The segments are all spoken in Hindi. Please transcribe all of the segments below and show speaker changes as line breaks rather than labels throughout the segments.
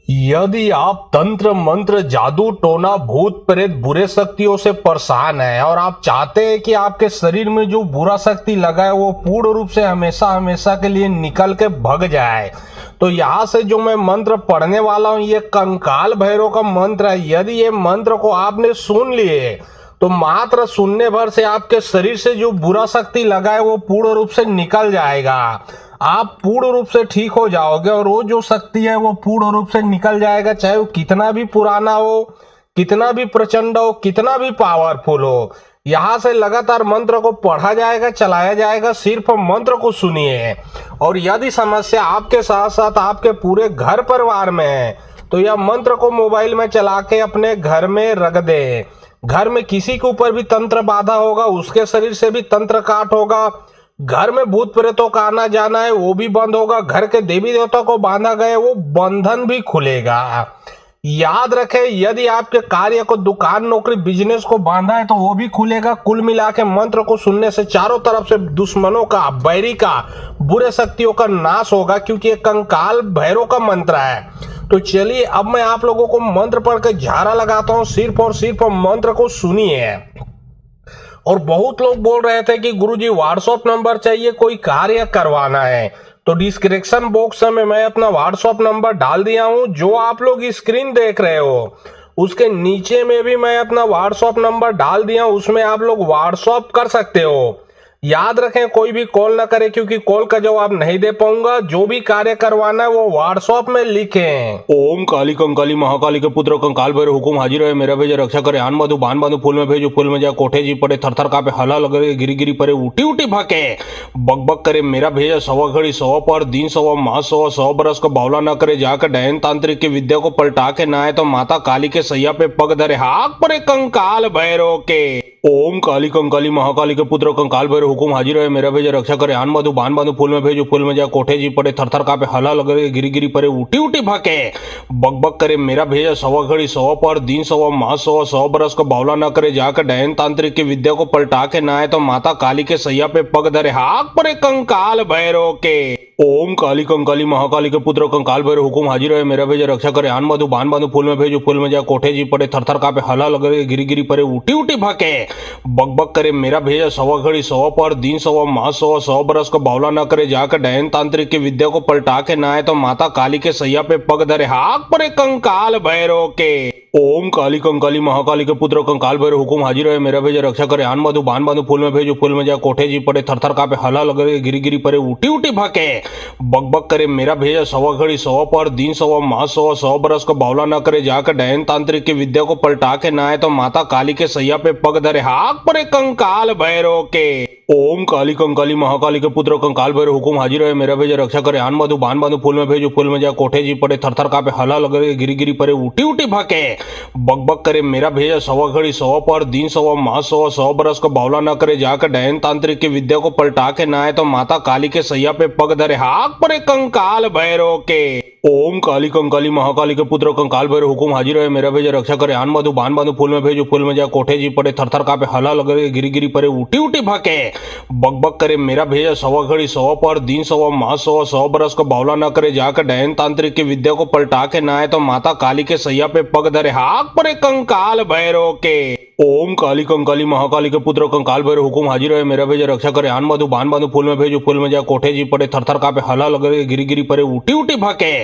यदि आप तंत्र मंत्र जादू टोना भूत प्रेत बुरे शक्तियों से परेशान हैं और आप चाहते हैं कि आपके शरीर में जो बुरा शक्ति लगा है वो पूर्ण रूप से हमेशा हमेशा के लिए निकल के भग जाए, तो यहाँ से जो मैं मंत्र पढ़ने वाला हूँ ये कंकाल भैरव का मंत्र है। यदि ये मंत्र को आपने सुन लिए तो मात्र सुनने भर से आपके शरीर से जो बुरा शक्ति लगा है वो पूर्ण रूप से निकल जाएगा। आप पूर्ण रूप से ठीक हो जाओगे और वो जो शक्ति है वो पूर्ण रूप से निकल जाएगा, चाहे वो कितना भी पुराना हो, कितना भी प्रचंड हो, कितना भी पावरफुल हो। यहाँ से लगातार मंत्र को पढ़ा जाएगा, चलाया जाएगा, सिर्फ मंत्र को सुनिए। और यदि समस्या आपके साथ साथ आपके पूरे घर परिवार में है तो यह मंत्र को मोबाइल में चला के अपने घर में रख दे। घर में किसी के ऊपर भी तंत्र बाधा होगा उसके शरीर से भी तंत्र काट होगा, घर में भूत प्रेतों का आना जाना है वो भी बंद होगा, घर के देवी देवता को बांधा गए वो बंधन भी खुलेगा। याद रखें, यदि आपके कार्य को, दुकान, नौकरी, बिजनेस को बांधा है तो वो भी खुलेगा। कुल मिला के मंत्र को सुनने से चारों तरफ से दुश्मनों का, बैरी का, बुरे शक्तियों का नाश होगा, क्योंकि ये कंकाल भैरव का मंत्र है। तो चलिए अब मैं आप लोगों को मंत्र पढ़ के झाड़ा लगाता हूँ, सिर्फ और सिर्फ मंत्र को सुनिए। और बहुत लोग बोल रहे थे कि गुरुजी व्हाट्सएप नंबर चाहिए, कोई कार्य करवाना है, तो डिस्क्रिप्शन बॉक्स में मैं अपना व्हाट्सएप नंबर डाल दिया हूं। जो आप लोग स्क्रीन देख रहे हो उसके नीचे में भी मैं अपना व्हाट्सएप नंबर डाल दिया हूं, उसमें आप लोग व्हाट्सएप कर सकते हो। याद रखें, कोई भी कॉल ना करे, क्योंकि कॉल का जवाब नहीं दे पाऊंगा। जो भी कार्य करवाना है वो व्हाट्सएप में लिखें।
ओम काली कंकाली महाकाली के पुत्र कंकाल भैरव हुकुम हाजिर है, मेरा भेजा रक्षा करे। आन मधु बान बांधु फूल में भेजो, फूल में जा कोठे जी पड़े, थर थर कापे, हला लगे गिरी गिरी परे, उठी उठी भाके, बक बक करे। मेरा भेजा सवा घड़ी, सवा पर दिन, सवा माह, सवा 100 बरस का बावला न करे। जाकर डैन तांत्रिक की विद्या को पलटा के ना आए तो माता काली के सैया पे पग धरे, हाक परे कंकाल भैरव के। ओम काली कंकाली महाकाली के पुत्र कंकाल भैरव हुकुम हाजिर है, मेरा भेजा रक्षा करे। आन मधु बान बांधु फूल में भेजो, फूल में जा कोठे जी पड़े, थर थर कापे, हला लगे गिरी गिरी परे, उठी उठी भाके, बक बक करे। मेरा भेजा सवा घड़ी, सवा पर दिन, सवा माह, सवा 100 बरस का बावला न करे। जाकर डैन तांत्रिक की विद्या को पलटा के ना आए तो माता काली के सैया पे पग धरे, हाक परे कंकाल भैरव के। ओम काली कंकाली महाकाली के पुत्र कंकाल भैरव हुकुम हाजिर है, मेरा भेजा रक्षा करे। आन मधु बान बांधु फूल में भेजो, फूल में जा कोठे जी पड़े, थर थर कापे, हला लगे गिरी गिरी परे, उठी उठी भाके, बक बक करे। मेरा भेजा सवा घड़ी, सवा पर दिन, सवा माह, सवा 100 बरस का बावला न करे। जाकर डैन तांत्रिक की विद्या को पलटा के ना आए तो माता काली के सैया पे पग धरे, हाक परे कंकाल भैरव के। ओम काली कंकाली महाकाली के पुत्र कंकाल भैरव हुकुम हाजिर है, मेरा भेजा रक्षा करे। आन मधु बान बांधु फूल में भेजो, फूल में जा कोठे जी पड़े, थर थर कापे, हला लगे गिरी गिरी परे, उठी उठी भाके, बक बक करे। मेरा भेजा सवा घड़ी, सवा पर दिन, सवा माह, सवा 100 बरस का बावला न करे। जाकर डैन तांत्रिक की विद्या को पलटा के ना आए तो माता काली के सैया पे पग धरे, हाक परे कंकाल भैरव के। ओम काली कंकाली महाकाली के पुत्र कंकाल भैरव हुकुम हाजिर है, मेरा भेजा रक्षा करे। आन मधु बान बांधु फूल में भेजो, फूल में जा कोठे जी पड़े, थर थर कापे, हला लगे गिरी गिरी परे, उठी उठी भाके, बक बक करे। मेरा भेजा सवा घड़ी, सवा पर दिन, सवा माह, सवा 100 बरस का बावला न करे। जाकर डैन तांत्रिक की विद्या को पलटा के ना आए तो माता काली के सैया पे पग धरे, हाक परे कंकाल भैरव के। ओम काली कंकाली महाकाली के पुत्र कंकाल भैरव हुकुम हाजिर है, मेरा भेजा रक्षा करे। आन मधु बान बांधु फूल में भेजो, फूल में जा कोठे जी पड़े, थर थर कापे, हला लगे गिरी गिरी परे, उठी उठी भाके, बक बक करे। मेरा भेजा सवा घड़ी, सवा पर दिन, सवा माह, सवा 100 बरस का बावला न करे। जाकर डैन तांत्रिक की विद्या को पलटा के ना आए तो माता काली के सैया पे पग धरे, हाक परे कंकाल भैरव के। ओम काली कंकाली महाकाली के पुत्र कंकाल भैरव हुकुम हाजिर है, मेरा भेजा रक्षा करे। आन मधु बान बांधु फूल में भेजो, फूल में जा कोठे जी पड़े, थर थर कापे, हला लगे गिरी गिरी परे, उठी उठी भाके,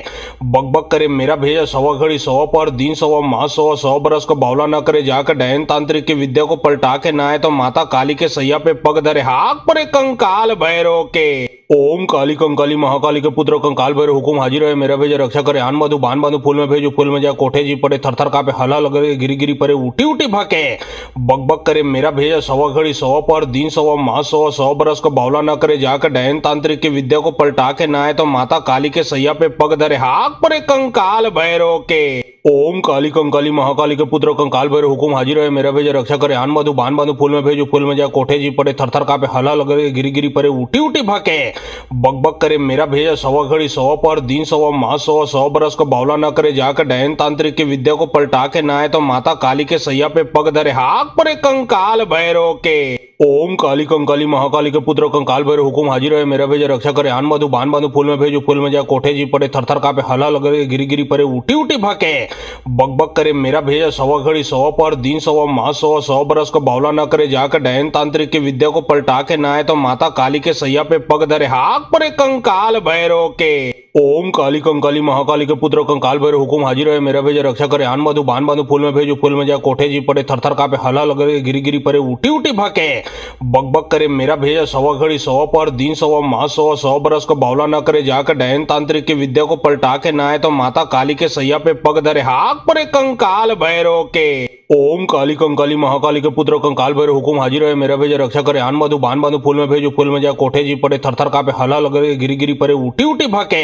बक बक करे। मेरा भेजा सवा घड़ी, सवा पर दिन, सवा माह, सवा 100 बरस का बावला न करे। जाकर डैन तांत्रिक की विद्या को पलटा के ना आए तो माता काली के सैया पे पग धरे, हाक परे कंकाल भैरव के। ओम काली कंकाली महाकाली के पुत्र कंकाल भैरव हुकुम हाजिर है, मेरा भेजा रक्षा करे। आन मधु बान बांधु फूल में भेजो, फूल में जा कोठे जी पड़े, थर थर कापे, हला लगे गिरी गिरी परे, उठी उठी भाके, बक बक करे। मेरा भेजा सवा घड़ी, सवा पर दिन, सवा माह, सवा 100 बरस का बावला न करे। जाकर डैन तांत्रिक की विद्या को पलटा के ना आए तो माता काली के सैया पे पग धरे, हाक परे कंकाल भैरव के। ओम काली कंकाली महाकाली के पुत्र कंकाल भैरव हुकुम हाजिर है, मेरा भेजा रक्षा करे। आन मधु बान बांधु फूल में भेजो, फूल में जा कोठे जी पड़े, थर थर कापे, हला लगे गिरी गिरी परे, उठी उठी भाके, बक बक करे। मेरा भेजा सवा घड़ी, सवा पर दिन, सवा माह, सवा 100 बरस का बावला न करे। जाकर डैन तांत्रिक की विद्या को पलटा के ना आए तो माता काली के सैया पे पग धरे, हाक परे कंकाल भैरव के। ओम काली कंकाली महाकाली के पुत्र कंकाल भैरव हुकुम हाजिर है मेरा भेजा रक्षा करे आन बांधु बान बांधु फूल में भेजो फूल में जा कोठे जी पड़े थर थर कापे हला लगे गिरी गिरी परे उठी उठी भाके बक बक करे मेरा भेजा सवा घड़ी सवा पर दिन सवा माह सवा 100 बरस को बावला न करे जाकर डैन तांत्रिक की विद्या को पलटा के ना आए तो माता काली के सैया पे पग धरे हाक परे कंकाल भैरव के ओम काली कंकाली महाकाली के पुत्र कंकाल भैरव हुकुम हाजिर है मेरा भेजा रक्षा करे आन बांधु बान बांधु फूल में भेजो फूल में जा कोठे जी पड़े थर थर कापे हला लगे गिरी गिरी परे उठी उठी भाके बक बक करे मेरा भेजा सवा घड़ी सवा पर दिन सवा माह सवा 100 बरस को बावला न करे जाकर डैन तांत्रिक की विद्या को पलटा के ना आए तो माता काली के सैया पे पग धरे हाक परे कंकाल भैरव के ओम काली कंकाली महाकाली के पुत्र कंकाल भैरव हुकुम हाजिर है मेरा भेजा रक्षा करे आन बांधु बान बांधु फूल में भेजो फूल में जा कोठे जी पड़े थर थर कापे हला लगे गिरी गिरी परे उठी उठी भाके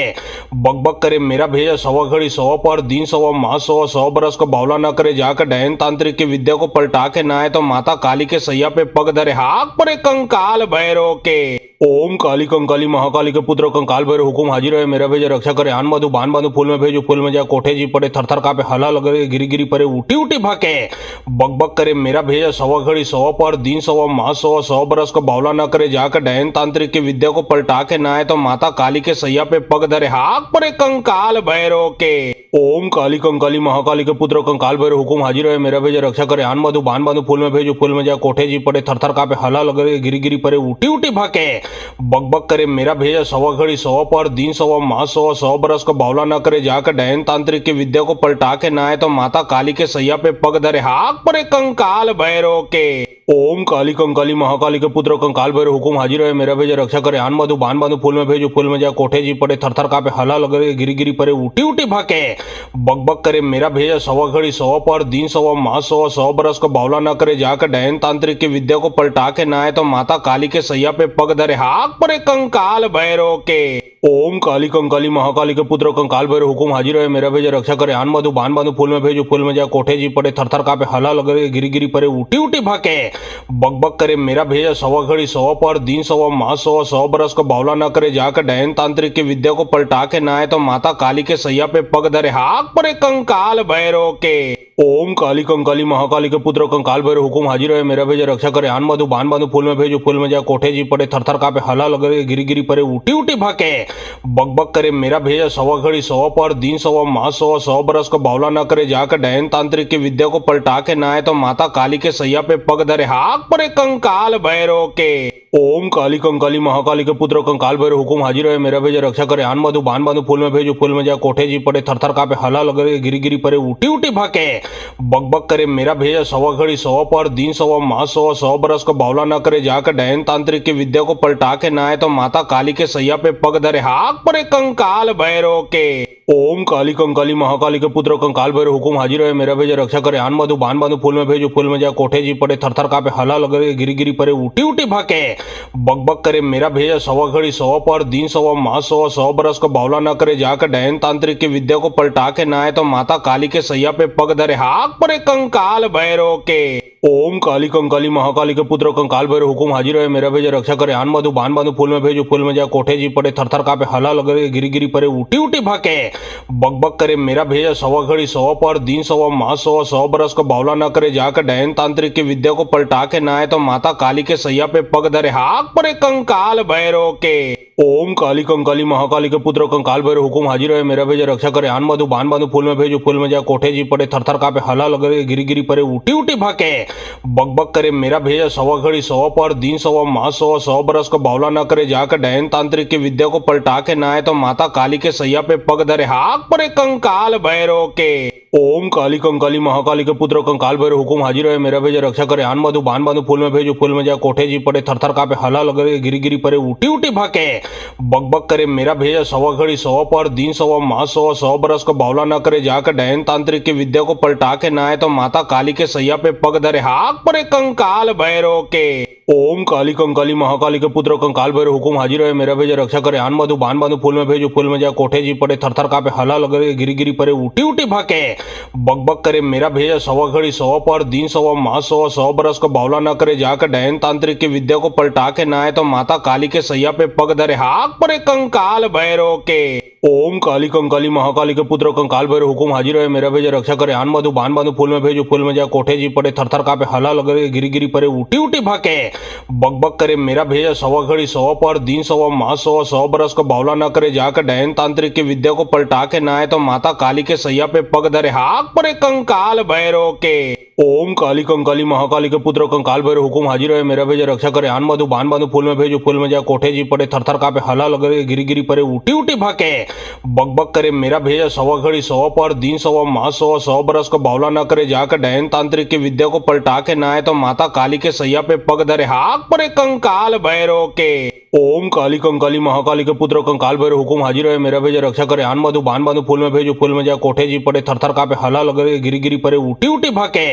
बक बक करे मेरा भेजा सवा घड़ी सवा पर दिन सवा माह सवा 100 बरस को बावला न करे जाकर डैन तांत्रिक की विद्या को पलटा के ना आए तो माता काली के सैया पे पग धरे हाक परे कंकाल भैरव के ओम काली कंकाली महाकाली के पुत्र कंकाल भैरव हुकुम हाजिर है मेरा भेजा रक्षा करे आन बांधु बान बांधु फूल में भेजो फूल में जा कोठे जी पड़े थर थर कापे हला लगे गिरी गिरी परे उठी उठी भाके बक बक करे मेरा भेजा सवा घड़ी सवा पर दिन सवा माह सवा 100 बरस को बावला न करे जाकर डैन तांत्रिक की विद्या को पलटा के ना आए तो माता काली के सैया पे पग धरे हाक परे कंकाल भैरव के ओम काली कंकाली महाकाली के पुत्र कंकाल भैरव हुकुम हाजिर है मेरा भेजा रक्षा करे आन बांधु बान बांधु फूल में भेजो फूल में जा कोठे जी पड़े थर थर कापे हला लगे गिरी गिरी परे उठी उठी भाके बक बक करे मेरा भेजा सवा घड़ी सवा पर दिन सवा माह सवा 100 बरस को बावला न करे जाकर डैन तांत्रिक की विद्या को पलटा के ना आए तो माता काली के सैया पे पग धरे हाक परे कंकाल भैरव के ओम काली कंकाली महाकाली के पुत्र कंकाल भैरव हुकुम हाजिर है मेरा भेजा रक्षा करे आन बांधु बान बांधु फूल में भेजो फूल में जा कोठे जी पड़े थर थर कापे हला लगे गिरी गिरी परे उठी उठी भाके बक बक करे मेरा भेजा सवा घड़ी सवा पर दिन सवा माह सवा 100 बरस को बावला न करे जाकर डैन तांत्रिक की विद्या को पलटा के ना आए तो माता काली के सैया पे पग धरे हाक परे कंकाल भैरव के ओम काली कंकाली महाकाली के पुत्र कंकाल भैरव हुकुम हाजिर है मेरा भेजा रक्षा करे आन बांधु बान बांधु फूल में भेजो फूल में जा कोठे जी पड़े थर थर कापे हला लगे गिरी गिरी परे उठी उठी भाके बक बक करे मेरा भेजा सवा घड़ी सवा पर दिन सवा माह सवा 100 बरस को बावला न करे जाकर डैन तांत्रिक की विद्या को पलटा के ना आए तो माता काली के सैया पे पग धरे हाक परे कंकाल भैरव के ओम काली कंकाली महाकाली के पुत्र कंकाल भैरव हुकुम हाजिर है मेरा भेजा रक्षा करे आन बांधु बान बांधु फूल में भेजो फूल में जा कोठे जी पड़े थर थर कापे हला लगे गिरी गिरी परे उठी उठी भाके बक बक करे मेरा भेजा सवा घड़ी सवा पर दिन सवा माह सवा 100 बरस को बावला न करे जाकर डैन तांत्रिक की विद्या को पलटा के ना आए तो माता काली के सैया पे पग धरे हाक परे कंकाल भैरव के ओम काली कंकाली महाकाली के पुत्र कंकाल भैरव हुकुम हाजिर है मेरा भेजा रक्षा करे आन बांधु बान बांधु फूल में भेजो फूल में जा कोठे जी पड़े थर थर कापे हला लगे गिरी गिरी परे उठी उठी भाके बक बक करे मेरा भेजा सवा घड़ी सवा पर दिन सवा माह सवा 100 बरस को बावला न करे जाकर डैन तांत्रिक की विद्या को पलटा के ना आए तो माता काली के सैया पे पग धरे हाक परे कंकाल भैरव के ओम काली कंकाली महाकाली के पुत्र कंकाल भैरव हुकुम हाजिर है मेरा भेजा रक्षा करे आन बांधु बान बांधु फूल में भेजो फूल में जा कोठे जी पड़े थर थर कापे हला लगे गिरी गिरी परे उठी उठी भाके बक बक करे मेरा भेजा सवा घड़ी सवा पर दिन सवा माह सवा 100 बरस को बावला न करे जाकर डैन तांत्रिक की विद्या को पलटा के ना आए तो माता काली के सैया पे पग धरे हाक परे कंकाल भैरव के ओम काली कंकाली महाकाली के पुत्र कंकाल भैरव हुकुम हाजिर है मेरा भेजा रक्षा करे आन बांधु बान बांधु फूल में भेजो फूल में जा कोठे जी पड़े थर थर कापे हला लगे गिरी गिरी परे उठी उठी भाके बक बक करे मेरा भेजा सवा घड़ी सवा पर दिन सवा माह सवा 100 बरस को बावला न करे जाकर डैन तांत्रिक की विद्या को पलटा के ना आए तो माता काली के सैया पे पग धरे हाक परे कंकाल भैरव के ओम काली कंकाली महाकाली के पुत्र कंकाल भैरव हुकुम हाजिर है मेरा भेजा रक्षा करे आन बांधु बान बांधु फूल में भेजो फूल में जा कोठे जी पड़े थर थर कापे हला लगे गिरी गिरी परे उठी उठी भाके बक बक करे मेरा भेजा सवा घड़ी सवा पर दिन सवा माह सवा 100 बरस को बावला न करे जाकर डैन तांत्रिक की विद्या को पलटा के ना आए तो माता काली के सैया पे पग धरे हाक परे कंकाल भैरव के ओम काली कंकाली महाकाली के पुत्र कंकाल भैरव हुकुम हाजिर है मेरा भेजा रक्षा करे आन बांधु बान बांधु फूल में भेजो फूल में जा कोठे जी पड़े थर थर कापे हला लगे गिरी गिरी परे उठी उठी भाके बक बक करे मेरा भेजा सवा घड़ी सवा पर दिन सवा माह सवा 100 बरस को बावला न करे जाकर डैन तांत्रिक की विद्या को पलटा के ना आए तो माता काली के सैया पे पग धरे हाक परे कंकाल भैरव के ओम काली कंकाली महाकाली के पुत्र कंकाल भैरव हुकुम हाजिर है मेरा भेजा रक्षा करे आन बांधु बान बांधु फूल में भेजो फूल में जा कोठे जी पड़े थर थर कापे हला लगे गिरी गिरी परे उठी उठी भाके बक बक करे मेरा भेजा सवा घड़ी सवा पर दिन सवा माह सवा 100 बरस को बावला न करे जाकर डैन तांत्रिक की विद्या को पलटा के ना आए तो माता काली के सैया पे पग धरे हाक परे कंकाल भैरव के ओम काली कंकाली महाकाली के पुत्र कंकाल भैरव हुकुम हाजिर है मेरा भेजा रक्षा करे आन बांधु बान बांधु फूल में भेजो फूल में जा कोठे जी पड़े थर थर कापे हला लगे गिरी गिरी परे उठी उठी भाके बक करे मेरा भेजा सवा घड़ी सवा पर दिन सवा माह सवा 100 बरस का बावला न करे जाकर डहन तांत्रिक की विद्या को पलटा के ना आए तो माता काली के सैया पे पग धरे हाथ परे कंकाल भैरव के। ओम काली कंकाली महाकाली के पुत्र कंकाल भैरव हुकुम हाजिर है मेरा भेजा रक्षा करे आन बांधु बान बांधु फूल में भेजो फूल में जा कोठे जी पड़े थर थर कापे हला लगे गिरी गिरी परे उठी उठी भाके बक बक करे मेरा भेजा सवा घड़ी सवा पर दिन सवा माह सवा 100 बरस का बावला न करे जाकर डहन तांत्रिक की विद्या को पलटा के ना आए तो माता काली के सैया पे पग धरे हाथ परे कंकाल भैरव के। ओम काली कंकाली महाकाली के पुत्र कंकाल भैरव हुकुम हाजिर है मेरा भेजा रक्षा करे आन बांधु बान बांधु फूल में भेजो फूल में जा कोठे जी पड़े थर थर कापे हला लगे गिरी गिरी परे उठी उठी भाके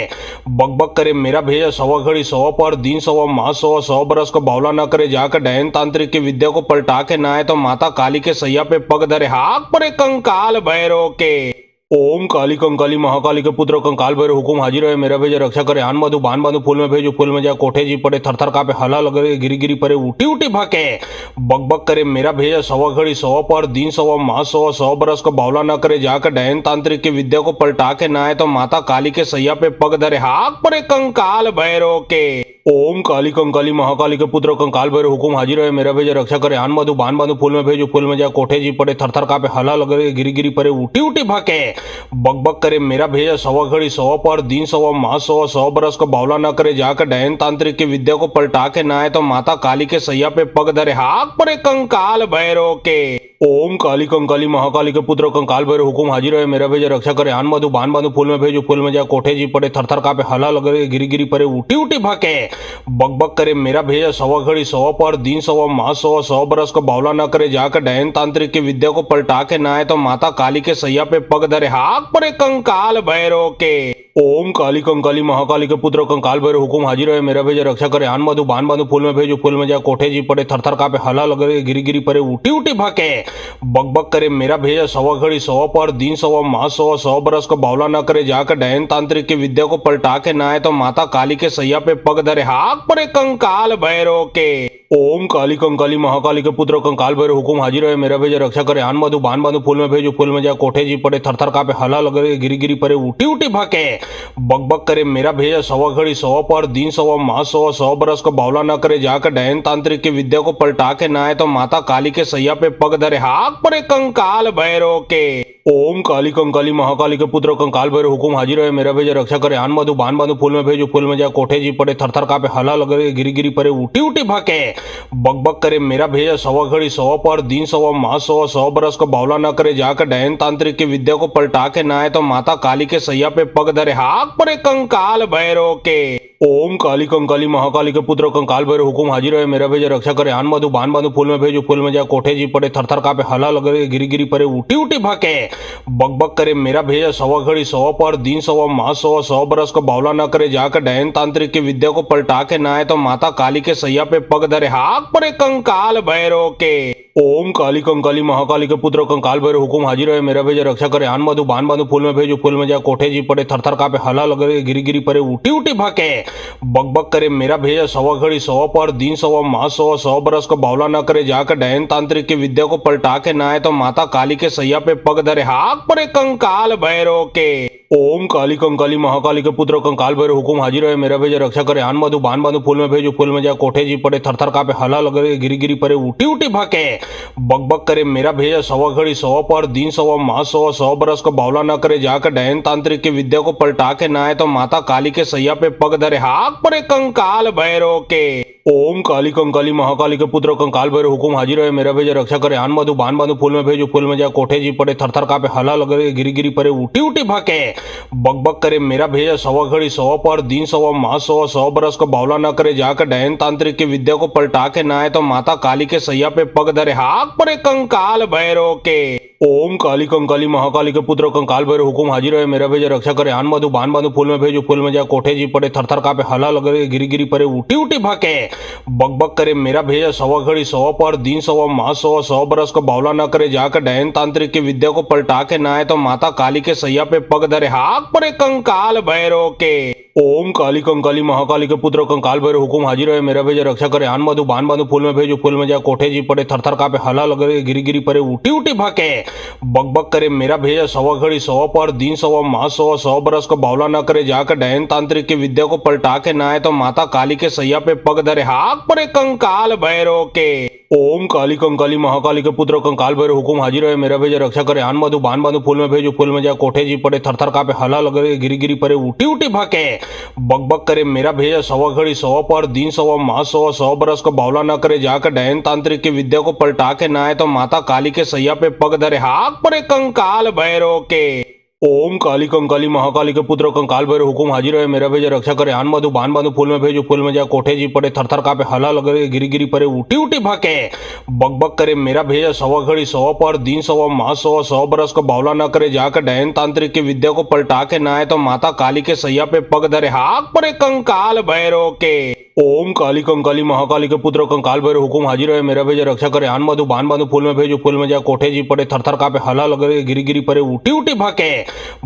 बक बक करे मेरा भेजा सवा घड़ी सवा पर दिन सवा माह सवा 100 बरस का बावला न करे जाकर डहन तांत्रिक की विद्या को पलटा के ना आए तो माता काली के सैया पे पग धरे हाथ परे कंकाल भैरव के। ओम काली कंकाली महाकाली के पुत्र कंकाल भैरव हुकुम हाजिर है मेरा भेजा रक्षा करे आन बांधु बान बांधु फूल में भेजो फूल में जा कोठे जी पड़े थर थर कापे हला लगे गिरी गिरी परे उठी उठी भाके बक बक करे मेरा भेजा सवा घड़ी सवा पर दिन सवा माह सवा 100 बरस का बावला न करे जाकर डहन तांत्रिक की विद्या को पलटा के ना आए तो माता काली के सैया पे पग धरे हाथ परे कंकाल भैरव के। ओम काली कंकाली महाकाली के पुत्र कंकाल भैरव हुकुम हाजिर है मेरा भेजा रक्षा करे आन बांधु बान बांधु फूल में भेजो फूल में जा कोठे जी पड़े थर थर कापे हला लगे गिरी गिरी परे उठी उठी भाके बक बक करे मेरा भेजा सवा घड़ी सवा पर दिन सवा माह सवा 100 बरस का बावला न करे जाकर डहन तांत्रिक की विद्या को पलटा के ना आए तो माता काली के सैया पे पग धरे हाथ परे कंकाल भैरव के। ओम काली कंकाली महाकाली के पुत्र कंकाल भैरव हुकुम हाजिर है मेरा भेजा रक्षा करे आन बांधु बान बांधु फूल में भेजो फूल में जा कोठे जी पड़े थर थर कापे हला लगे गिरी गिरी परे उठी उठी भाके बक बक करे मेरा भेजा सवा घड़ी सवा पर दिन सवा माह सवा 100 बरस का बावला न करे जाकर डहन तांत्रिक की विद्या को पलटा के ना आए तो माता काली के सैया पे पग धरे हाथ परे कंकाल भैरव के। ओम काली कंकाली महाकाली के पुत्र कंकाल भैरव हुकुम हाजिर है मेरा भेजा रक्षा करे आन बांधु बान बांधु फूल में भेजो फूल में जा कोठे जी पड़े थर थर कापे हला लगे गिरी गिरी परे उठी उठी भाके बक बक करे मेरा भेजा सवा घड़ी सवा पर दिन सवा माह सवा 100 बरस का बावला न करे जाकर डहन तांत्रिक की विद्या को पलटा के ना आए तो माता काली के सैया पे पग धरे हाथ परे कंकाल भैरव के। ओम काली कंकाली महाकाली के पुत्र कंकाल भैरव हुकुम हाजिर है मेरा भेजा रक्षा करे आन बांधु बान बांधु फूल में भेजो फूल में जा कोठे जी पड़े थर थर कापे हला लगे गिरी गिरी परे उठी उठी भाके बक बक करे मेरा भेजा सवा घड़ी सवा पर दिन सवा माह सवा 100 बरस का बावला न करे जाकर डहन तांत्रिक की विद्या को पलटा के ना आए तो माता काली के सैया पे पग धरे हाथ परे कंकाल भैरव के। ओम काली कंकाली महाकाली के पुत्र कंकाल भैरव हुकुम हाजिर है मेरा भेजा रक्षा करे आन बांधु बान बांधु फूल में भेजो फूल में जा कोठे जी पड़े थर थर कापे हला लगे गिरी गिरी परे उठी उठी भाके बक बक करे मेरा भेजा सवा घड़ी सवा पर दिन सवा माह सवा 100 बरस का बावला न करे जाकर डहन तांत्रिक की विद्या को पलटा के ना आए तो माता काली के सैया पे पग धरे हाथ परे कंकाल भैरव के। ओम काली कंकाली महाकाली के पुत्र कंकाल भैरव हुकुम हाजिर है मेरा भेजा रक्षा करे आन बांधु बान बांधु फूल में भेजो फूल में जा कोठे जी पड़े थर थर कापे हला लगे गिरी गिरी परे उठी उठी भाके बक बक करे मेरा भेजा सवा घड़ी सवा पर दिन सवा माह सवा 100 बरस का बावला न करे जाकर डहन तांत्रिक की विद्या को पलटा के ना आए तो माता काली के सैया पे पग धरे हाथ परे कंकाल भैरव के। ओम काली कंकाली महाकाली के पुत्र कंकाल भैरव हुकुम हाजिर है मेरा भेजा रक्षा करे आन बांधु बान बांधु फूल में भेजो फूल में जा कोठे जी पड़े थर थर कापे हला लगे गिरी गिरी परे उठी उठी भाके बक बक करे मेरा भेजा सवा घड़ी सवा पर दिन सवा माह सवा 100 बरस का बावला न करे जाकर डहन तांत्रिक की विद्या को पलटा के ना आए तो माता काली के सैया पे पग धरे हाथ परे कंकाल भैरव के। ओम काली कंकाली महाकाली के पुत्र कंकाल भैरव हुकुम हाजिर है मेरा भेजा रक्षा करे आन बांधु बान बांधु फूल में भेजो फूल में जा कोठे जी पड़े थर थर कापे हला लगे गिरी गिरी परे उठी उठी भाके बक बक करे मेरा भेजा सवा घड़ी सवा पर दिन सवा माह सवा 100 बरस का बावला न करे जाकर डहन तांत्रिक की विद्या को पलटा के ना आए तो माता काली के सैया पे पग धरे हाथ परे कंकाल भैरव के। ओम काली कंकाली महाकाली के पुत्र कंकाल भैरव हुकुम हाजिर है मेरा भेजा रक्षा करे आन बांधु बान बांधु फूल में भेजो फूल में जा कोठे जी पड़े थर थर कापे हला लगे गिरी गिरी परे उठी उठी भाके बक बक करे मेरा भेजा सवा घड़ी सवा पर दिन सवा माह सवा 100 बरस का बावला न करे जाकर डहन तांत्रिक की विद्या को पलटा के ना आए तो माता काली के सैया पे पग धरे हाथ परे कंकाल भैरव के। ओम काली कंकाली महाकाली के पुत्र कंकाल भैरव हुकुम हाजिर है मेरा भेजा रक्षा करे आन बांधु बान बांधु फूल में भेजो फूल में जा कोठे जी पड़े थर थर कापे हला लगे गिरी गिरी परे उठी उठी भाके बक बक करे मेरा भेजा सवा घड़ी सवा पर दिन सवा माह सवा 100 बरस का बावला न करे जाकर डहन तांत्रिक की विद्या को पलटा के ना आए तो माता काली के सैया पे पग धरे हाथ परे कंकाल भैरव के। ओम काली कंकाली महाकाली के पुत्र कंकाल भैरव हुकुम हाजिर है मेरा भेजा रक्षा करे आन बांधु बान बांधु फूल में भेजो फूल में जा कोठे जी पड़े थर थर कापे हला लगे गिरी गिरी परे उठी उठी भाके बक बक करे मेरा भेजा सवा घड़ी सवा पर दिन सवा माह सवा 100 बरस को बावला न करे जाकर डैन तांत्रिक की विद्या को पलटा के ना आए तो माता काली के सैया पे पग धरे हाक परे कंकाल भैरव के। ओम काली कंकाली महाकाली के पुत्र कंकाल भैरव हुकुम हाजिर है मेरा भेजा रक्षा करे आन बांधु बान बांधु फूल में भेजो फूल में जा कोठे जी पड़े थर थर कापे हला लगे गिरी गिरी परे उठी उठी भाके बक बक करे मेरा भेजा सवा घड़ी सवा पर दिन सवा माह सवा 100 बरस को बावला न करे जाकर डैन तांत्रिक की विद्या को पलटा के ना आए तो माता काली के सैया पे पग धरे हाक परे कंकाल भैरव के। ओम काली कंकाली महाकाली के पुत्र कंकाल भैरव हुकुम हाजिर है मेरा भेजा रक्षा करे आन बांधु बान बांधु फूल में भेजो फूल में जा कोठे जी पड़े थर थर कापे हला लगे गिरी गिरी परे उठी उठी भाके बक बक करे मेरा भेजा सवा घड़ी सवा पर दिन सवा माह सवा 100 बरस को बावला न करे जाकर डैन तांत्रिक की विद्या को पलटा के ना आए तो माता काली के सैया पे पग धरे हाक परे कंकाल भैरव के। ओम काली कंकाली महाकाली के पुत्र कंकाल भैरव हुकुम हाजिर है मेरा भेजा रक्षा करे आन बांधु बान बांधु फूल में भेजो फूल में जा कोठे जी पड़े थर थर कापे हला लगे गिरी गिरी परे उठी उठी भाके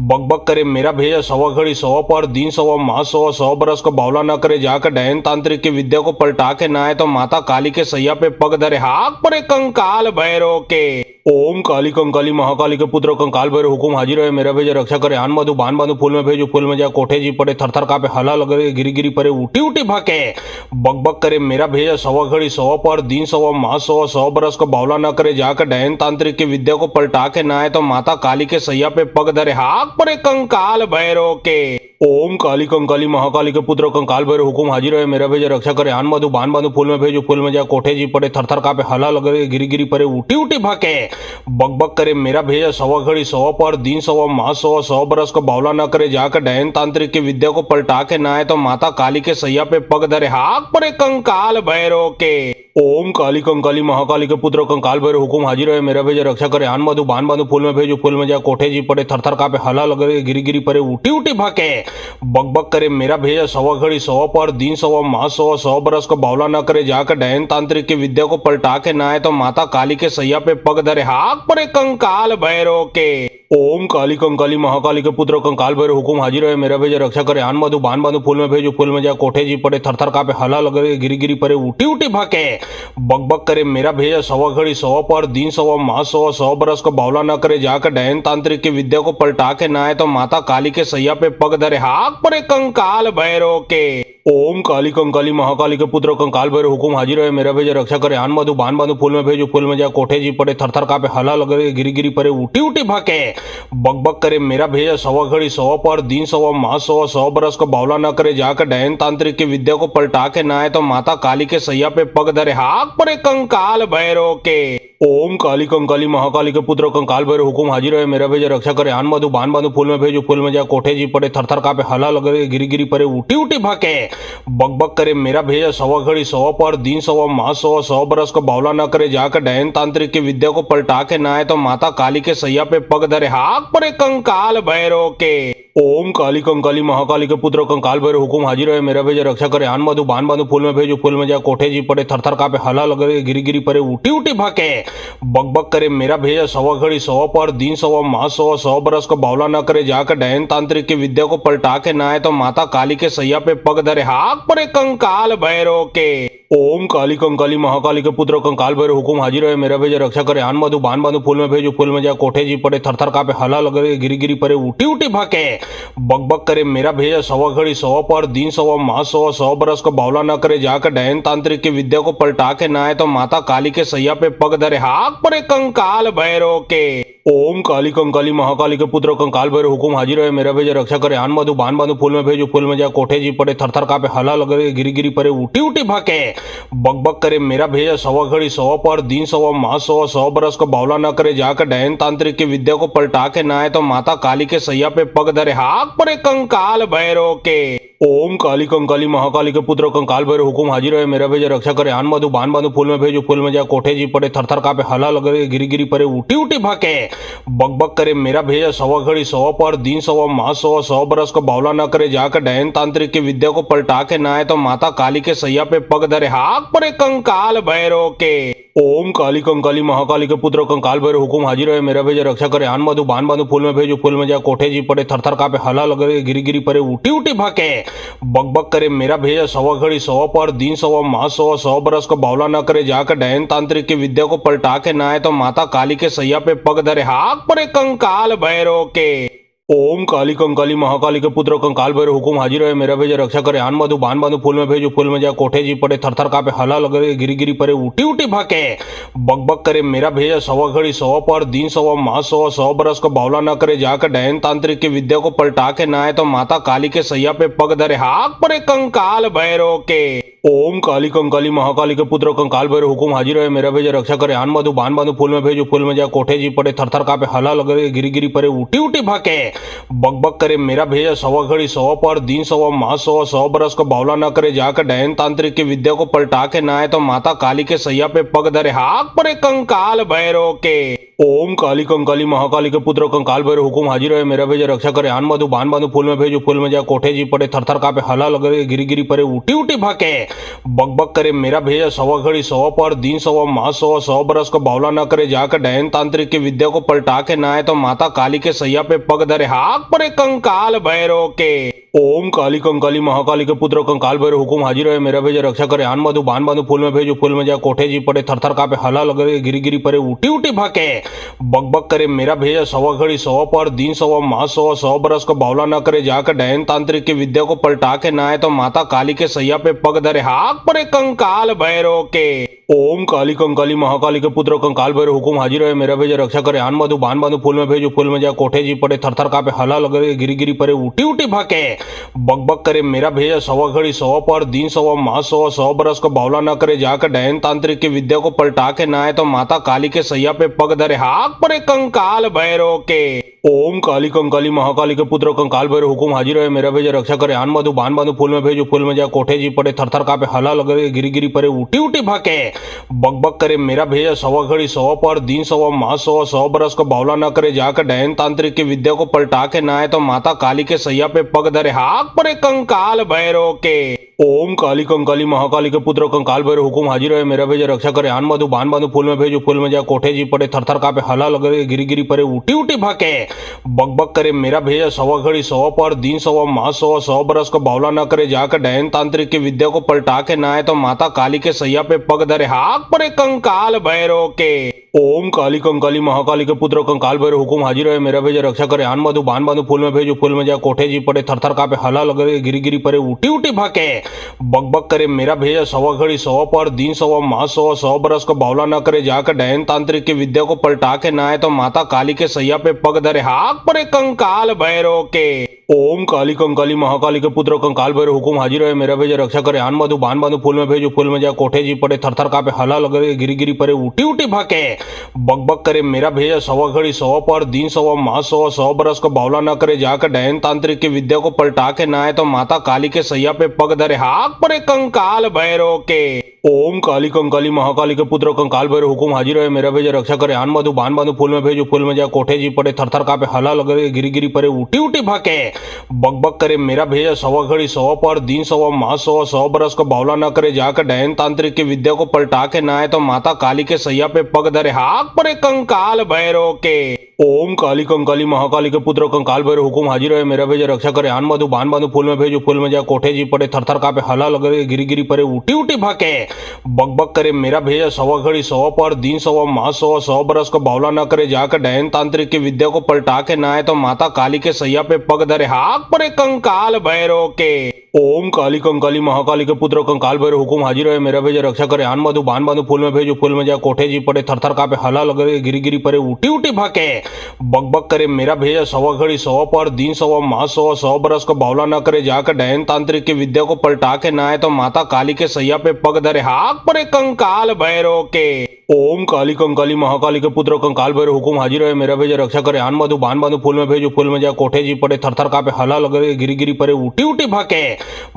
बक बक करे मेरा भेजा सवा घड़ी सवा पर दिन सवा माह सवा 100 बरस को बावला न करे जाकर डैन तांत्रिक की विद्या को पलटा के ना आए तो माता काली के सैया पे पग धरे हाक परे कंकाल भैरव के। ओम काली कंकाली महाकाली के पुत्र कंकाल भैरव हुकुम हाजिर है मेरा भेजा रक्षा करे आन बांधु बान बांधु फूल में भेजो फूल में जा कोठे जी पड़े थर थर कापे हला लगे गिरी गिरी परे उठी उठी भाके बक बक करे मेरा भेजा सवा घड़ी सवा पर दिन सवा माह सवा 100 बरस को बावला न करे जाकर डैन तांत्रिक की विद्या को पलटा के ना आए तो माता काली के सैया पे पग धरे हाक परे कंकाल भैरव के। ओम काली कंकाली महाकाली के पुत्र कंकाल भैरव हुकुम हाजिर है मेरा भेजा रक्षा करे आन बांधु बान बांधु फूल में भेजो फूल में जा कोठे जी पड़े थर थर कापे हला लगे गिरी गिरी परे उठी उठी भाके बक बक करे मेरा भेजा सवा घड़ी सवा पर दिन सवा माह सवा 100 बरस को बावला न करे जाकर डैन तांत्रिक की विद्या को पलटा के ना आए तो माता काली के सैया पे पग धरे हाक परे कंकाल भैरव के। ओम काली कंकाली महाकाली के पुत्र कंकाल भैरव हुकुम हाजिर है मेरा भेजा रक्षा करे आन बांधु बान बांधु फूल में भेजो फूल में जा कोठे जी पड़े थर थर कापे हला लगे गिरी गिरी परे उठी उठी भाके बक बक करे मेरा भेजा सवा घड़ी सवा पर दिन सवा माह सवा 100 बरस को बावला न करे जाकर डैन तांत्रिक की विद्या को पलटा के ना आए तो माता काली के सैया पे पग धरे हाक परे कंकाल भैरव के। ओम काली कंकाली महाकाली के पुत्र कंकाल भैरव हुकुम हाजिर है मेरा भेजा रक्षा करे आन बांधु बान बांधु फूल में भेजो फूल में जा कोठे जी पड़े थर थर कापे हला लगे गिरी गिरी परे उठी उठी भाके बक बक करे मेरा भेजा सवा घड़ी सवा पर दिन सवा माह सवा 100 बरस को बावला न करे जाकर डैन तांत्रिक की विद्या को पलटा के ना आए तो माता काली के सैया पे पग धरे हाक परे कंकाल भैरव के। ओम काली कंकाली महाकाली के पुत्र कंकाल भैरव हुकुम हाजिर है मेरा भेजा रक्षा करे आन बांधु बान बांधु फूल में भेजो फूल में जा कोठे जी पड़े थर थर कापे हला लगे गिरी गिरी परे उठी उठी भाके बक बक करे मेरा भेजा सवा घड़ी सवा पर दिन सवा माह सवा 100 बरस को बावला न करे जाकर डैन तांत्रिक की विद्या को पलटा के ना आए तो माता काली के सैया पे पग धरे हाक परे कंकाल भैरव के। ओम काली कंकाली महाकाली के पुत्र कंकाल भैरव हुकुम हाजिर है मेरा भेजा रक्षा करे आन बांधु बान बांधु फूल में भेजो फूल में जा कोठे जी पड़े थर थर कापे हला लगे गिरी गिरी परे उठी उठी भाके बक बक करे मेरा भेजा सवा घड़ी सवा पर दिन सवा माह सवा 100 बरस को बावला न करे जाकर डैन तांत्रिक की विद्या को पलटा के ना आए तो माता काली के सैया पे पग धरे हाक परे कंकाल भैरव के। ओम काली कंकाली महाकाली के पुत्र कंकाल भैरव हुकुम हाजिर है मेरा भेजा रक्षा करे आन बांधु बान बांधु फूल में भेजो फूल में जा कोठे जी पड़े थर थर कापे हला लगे गिरी गिरी परे उठी उठी भाके बक बक करे मेरा भेजा सवा घड़ी सवा पर दिन सवा माह सवा 100 बरस को बावला न करे जाकर डैन तांत्रिक की विद्या को पलटा के ना आए तो माता काली के सैया पे पग धरे हाक परे कंकाल भैरव के। ओम काली कंकाली महाकाली के पुत्र कंकाल भैरव हुकुम हाजिर है मेरा भेजा रक्षा करे आन बांधु बान बांधु फूल में भेजो फूल में जा कोठे जी पड़े थर थर कापे हला लगे गिरी गिरी परे उठी उठी भाके बक बक करे मेरा भेजा सवा घड़ी सवा पर दिन सवा माह सवा 100 बरस को बावला न करे जाकर डैन तांत्रिक की विद्या को पलटा के ना आए तो माता काली के सैया पे पग धरे हाक परे कंकाल भैरव के। ओम काली कंकाली महाकाली के पुत्र कंकाल भैरव हुकुम हाजिर है मेरा भेजा रक्षा करे आन बांधु बान बांधु फूल में भेजो फूल में जा कोठे जी पड़े थर थर कापे हला लगे गिरी गिरी परे उठी उठी भाके बक बक करे मेरा भेजा सवा घड़ी सवा पर दिन सवा माह सवा 100 बरस को बावला न करे जाकर डैन तांत्रिक की विद्या को पलटा के ना आए तो माता काली के सैया पे पग धरे हाक परे कंकाल भैरव के। ओम काली कंकाली महाकाली के पुत्र कंकाल भैरव हुकुम हाजिर है मेरा भेजा रक्षा करे आन बांधु बान बांधु फूल में भेजो फूल में जा कोठे जी पड़े थर थर कापे हला लगे गिरी गिरी परे उठी उठी भाके बक बक करे मेरा भेजा सवा घड़ी सवा पर दिन सवा माह सवा 100 बरस को बावला न करे जाकर डैन तांत्रिक की विद्या को पलटा के ना आए तो माता काली के सैया पे पग धरे हाक परे कंकाल भैरव के। ओम काली कंकाली महाकाली के पुत्र कंकाल भैरव हुकुम हाजिर है मेरा भेजा रक्षा करे आन बांधु बान बांधु फूल में भेजो फूल में जा कोठे जी पड़े थरथर कापे हला लगे गिरी गिरी परे उठी उठी भाके बक बक करे मेरा भेजा सवा घड़ी सवा पर दिन सवा माह सवा 100 बरस को बावला न करे जाकर डैन तांत्रिक की विद्या को पलटा के ना आए तो माता काली के सैया पे पग धरे हाक परे कंकाल भैरव के। ओम काली कंकाली महाकाली के पुत्र कंकाल भैरव हुकुम हाजिर है मेरा भेजा रक्षा करे आन बांधु बान बांधु फूल में भेजो फूल में जा कोठे जी पड़े थरथर कापे हला लगे गिरी गिरी परे उठी उठी भाके बक बक करे मेरा भेजा सवा घड़ी सवा पर दिन सवा माह सवा 100 बरस को बावला न करे जाकर डैन तांत्रिक की विद्या को पलटा के ना आए तो माता काली के सैया पे पग धरे हाक परे कंकाल भैरव के। ओम काली कंकाली महाकाली के पुत्र कंकाल भैरव हुकुम हाजिर है मेरा भेजा रक्षा करे आन बांधु बान बांधु फूल में भेजो फूल में जा कोठे जी पड़े थरथर कापे हला लगे गिरी गिरी परे उठी उठी भाके बक बक करे मेरा भेजा सवा घड़ी सवा पर दिन सवा माह सवा 100 बरस को बावला न करे जाकर डैन तांत्रिक की विद्या को पलटा के ना आए तो माता काली के सैया पे पग धरे हाक परे कंकाल भैरव के। ओम काली कंकाली महाकाली के पुत्र कंकाल भैरव हुकुम हाजिर है मेरा भेजा रक्षा करे आन बांधु बान बांधु फूल में भेजो फूल में जा कोठे जी पड़े थरथर कापे हला लगे गिरी गिरी परे उठी उठी भाके बक बक करे मेरा भेजा सवा घड़ी सवा पर दिन सवा माह सवा 100 बरस को बावला न करे जाकर डैन तांत्रिक की विद्या को पलटा के ना आए तो माता काली के सैया पे पग धरे हाक परे कंकाल भैरव के। ओम काली कंकाली महाकाली के पुत्र कंकाल भैरव हुकुम हाजिर है मेरा भेजा रक्षा करे आन बांधु बान बांधु फूल में भेजो फूल में जा कोठे जी पड़े थरथर कापे हला लगे गिरी गिरी परे उठी उठी भाके बक बक करे मेरा भेजा सवा घड़ी सवा पर दिन सवा माह सवा 100 बरस को बावला न करे जाकर डैन तांत्रिक की विद्या को पलटा के ना आए तो माता काली के सैया पे पग धरे हाक परे कंकाल भैरव के। ओम काली कंकाली महाकाली के पुत्र कंकाल भैरव हुकुम हाजिर है मेरा भेजा रक्षा करे आन बांधु बान बांधु फूल में भेजो फूल में जा कोठे जी पड़े थरथर कापे हला लगे गिरी गिरी परे उठी उठी भाके बक बक करे मेरा भेजा सवा घड़ी सवा पर दिन सवा माह सवा 100 बरस को बावला न करे जाकर डैन तांत्रिक की विद्या को पलटा के ना आए तो माता काली के सैया पे पग धरे हाक परे कंकाल भैरव के। ओम काली कंकाली महाकाली के पुत्र कंकाल भैरव हुकुम हाजिर है मेरा भेजा रक्षा करे आन बांधु बान बांधु फूल में भेजो फूल में जा कोठे जी पड़े थरथर कापे हला लगे गिरी गिरी परे उठी उठी भाके बक बक करे मेरा भेजा सवा घड़ी सवा पर दिन सवा माह सवा 100 बरस को बावला न करे जाकर डैन तांत्रिक की विद्या को पलटा के ना आए तो माता काली के सैया पे पग धरे हाक परे कंकाल भैरव के। ओम काली कंकाली महाकाली के पुत्र कंकाल भैरव हुकुम हाजिर है मेरा भेजा रक्षा करे आन बांधु बान बांधु फूल में भेजो फूल में जा कोठे जी पड़े थरथर कापे हला लगे गिरी गिरी परे उठी उठी भाके बक बक करे मेरा भेजा सवा घड़ी सवा पर दिन सवा माह सवा 100 बरस को बावला न करे जाकर डैन तांत्रिक की विद्या को पलटा के ना आए तो माता काली के सैया पे पग धरे हाक परे कंकाल भैरव के। ओम काली कंकाली महाकाली के पुत्र कंकाल भैरव हुकुम हाजिर है मेरा भेजा रक्षा करे आन बांधु बान बांधु फूल में भेजो फूल में जा कोठे जी पड़े थरथर कापे हला लगे गिरी गिरी परे उठी उठी भाके बक बक करे मेरा भेजा सवा घड़ी सवा पर दिन सवा माह सवा 100 बरस को बावला न करे जाकर डैन तांत्रिक की विद्या को पलटा के ना आए तो माता काली के सैया पे पग धरे हाक परे कंकाल भैरव के। ओम काली कंकाली महाकाली के पुत्र कंकाल भैरव हुकुम हाजिर है मेरा भेजा रक्षा करे आन बांधु बान बांधु फूल में भेजो फूल में जा कोठे जी पड़े थरथर कापे हला लगे गिरी गिरी परे उठी उठी भाके बक बक करे मेरा भेजा सवा घड़ी सवा पर दिन सवा माह सवा 100 बरस को बावला न करे जाकर डैन तांत्रिक की विद्या को पलटा के ना आए तो माता काली के सैया पे पग धरे हाक परे कंकाल भैरव के। ओम काली कंकाली महाकाली के पुत्र कंकाल भैरव हुकुम हाजिर है मेरा भेजा रक्षा करे आन बांधु बान बांधु फूल में भेजो फूल में जा कोठे जी पड़े थरथर कापे हला लगे गिरी गिरी परे उठी उठी भाके बक बक करे मेरा भेजा सवा घड़ी सवा पर दिन सवा माह सवा 100 बरस को बावला न करे जाकर डैन तांत्रिक की विद्या को पलटा के ना आए तो माता काली के सैया पे पग धरे हाक परे कंकाल भैरव के। ओम काली कंकाली महाकाली के पुत्र कंकाल भैरव हुकुम हाजिर है मेरा भेजा रक्षा करे आन बांधु बान बांधु फूल में भेजो फूल में जा कोठे जी पड़े थरथर कापे हला लगे गिरी गिरी परे उठी उठी भाके बक बक करे मेरा भेजा सवा घड़ी सवा पर दिन सवा माह सवा 100 बरस को बावला न करे जाकर डैन तांत्रिक की विद्या को पलटा के ना आए तो माता काली के सैया पे पग धरे हाक परे कंकाल भैरव के। ओम काली कंकाली महाकाली के पुत्र कंकाल भैरव हुकुम हाजिर है मेरा भेजा रक्षा करे आन बांधु बान बांधु फूल में भेजो फूल में जा कोठे जी पड़े थरथर कापे हला लगे गिरी गिरी परे उठी उठी भाके बक बक करे मेरा भेजा सवा घड़ी सवा पर दिन सवा माह सवा 100 बरस को बावला न करे जाकर डैन तांत्रिक की विद्या को पलटा के ना आए तो माता काली के सैया पे पग धरे हाक परे कंकाल भैरव के। ओम काली कंकाली महाकाली के पुत्र कंकाल भैरव हुकुम हाजिर है मेरा भेजा रक्षा करे आन बांधु बान बांधु फूल में भेजो फूल में जा कोठे जी पड़े थरथर कापे हला लगे गिरी गिरी परे उठी उठी भाके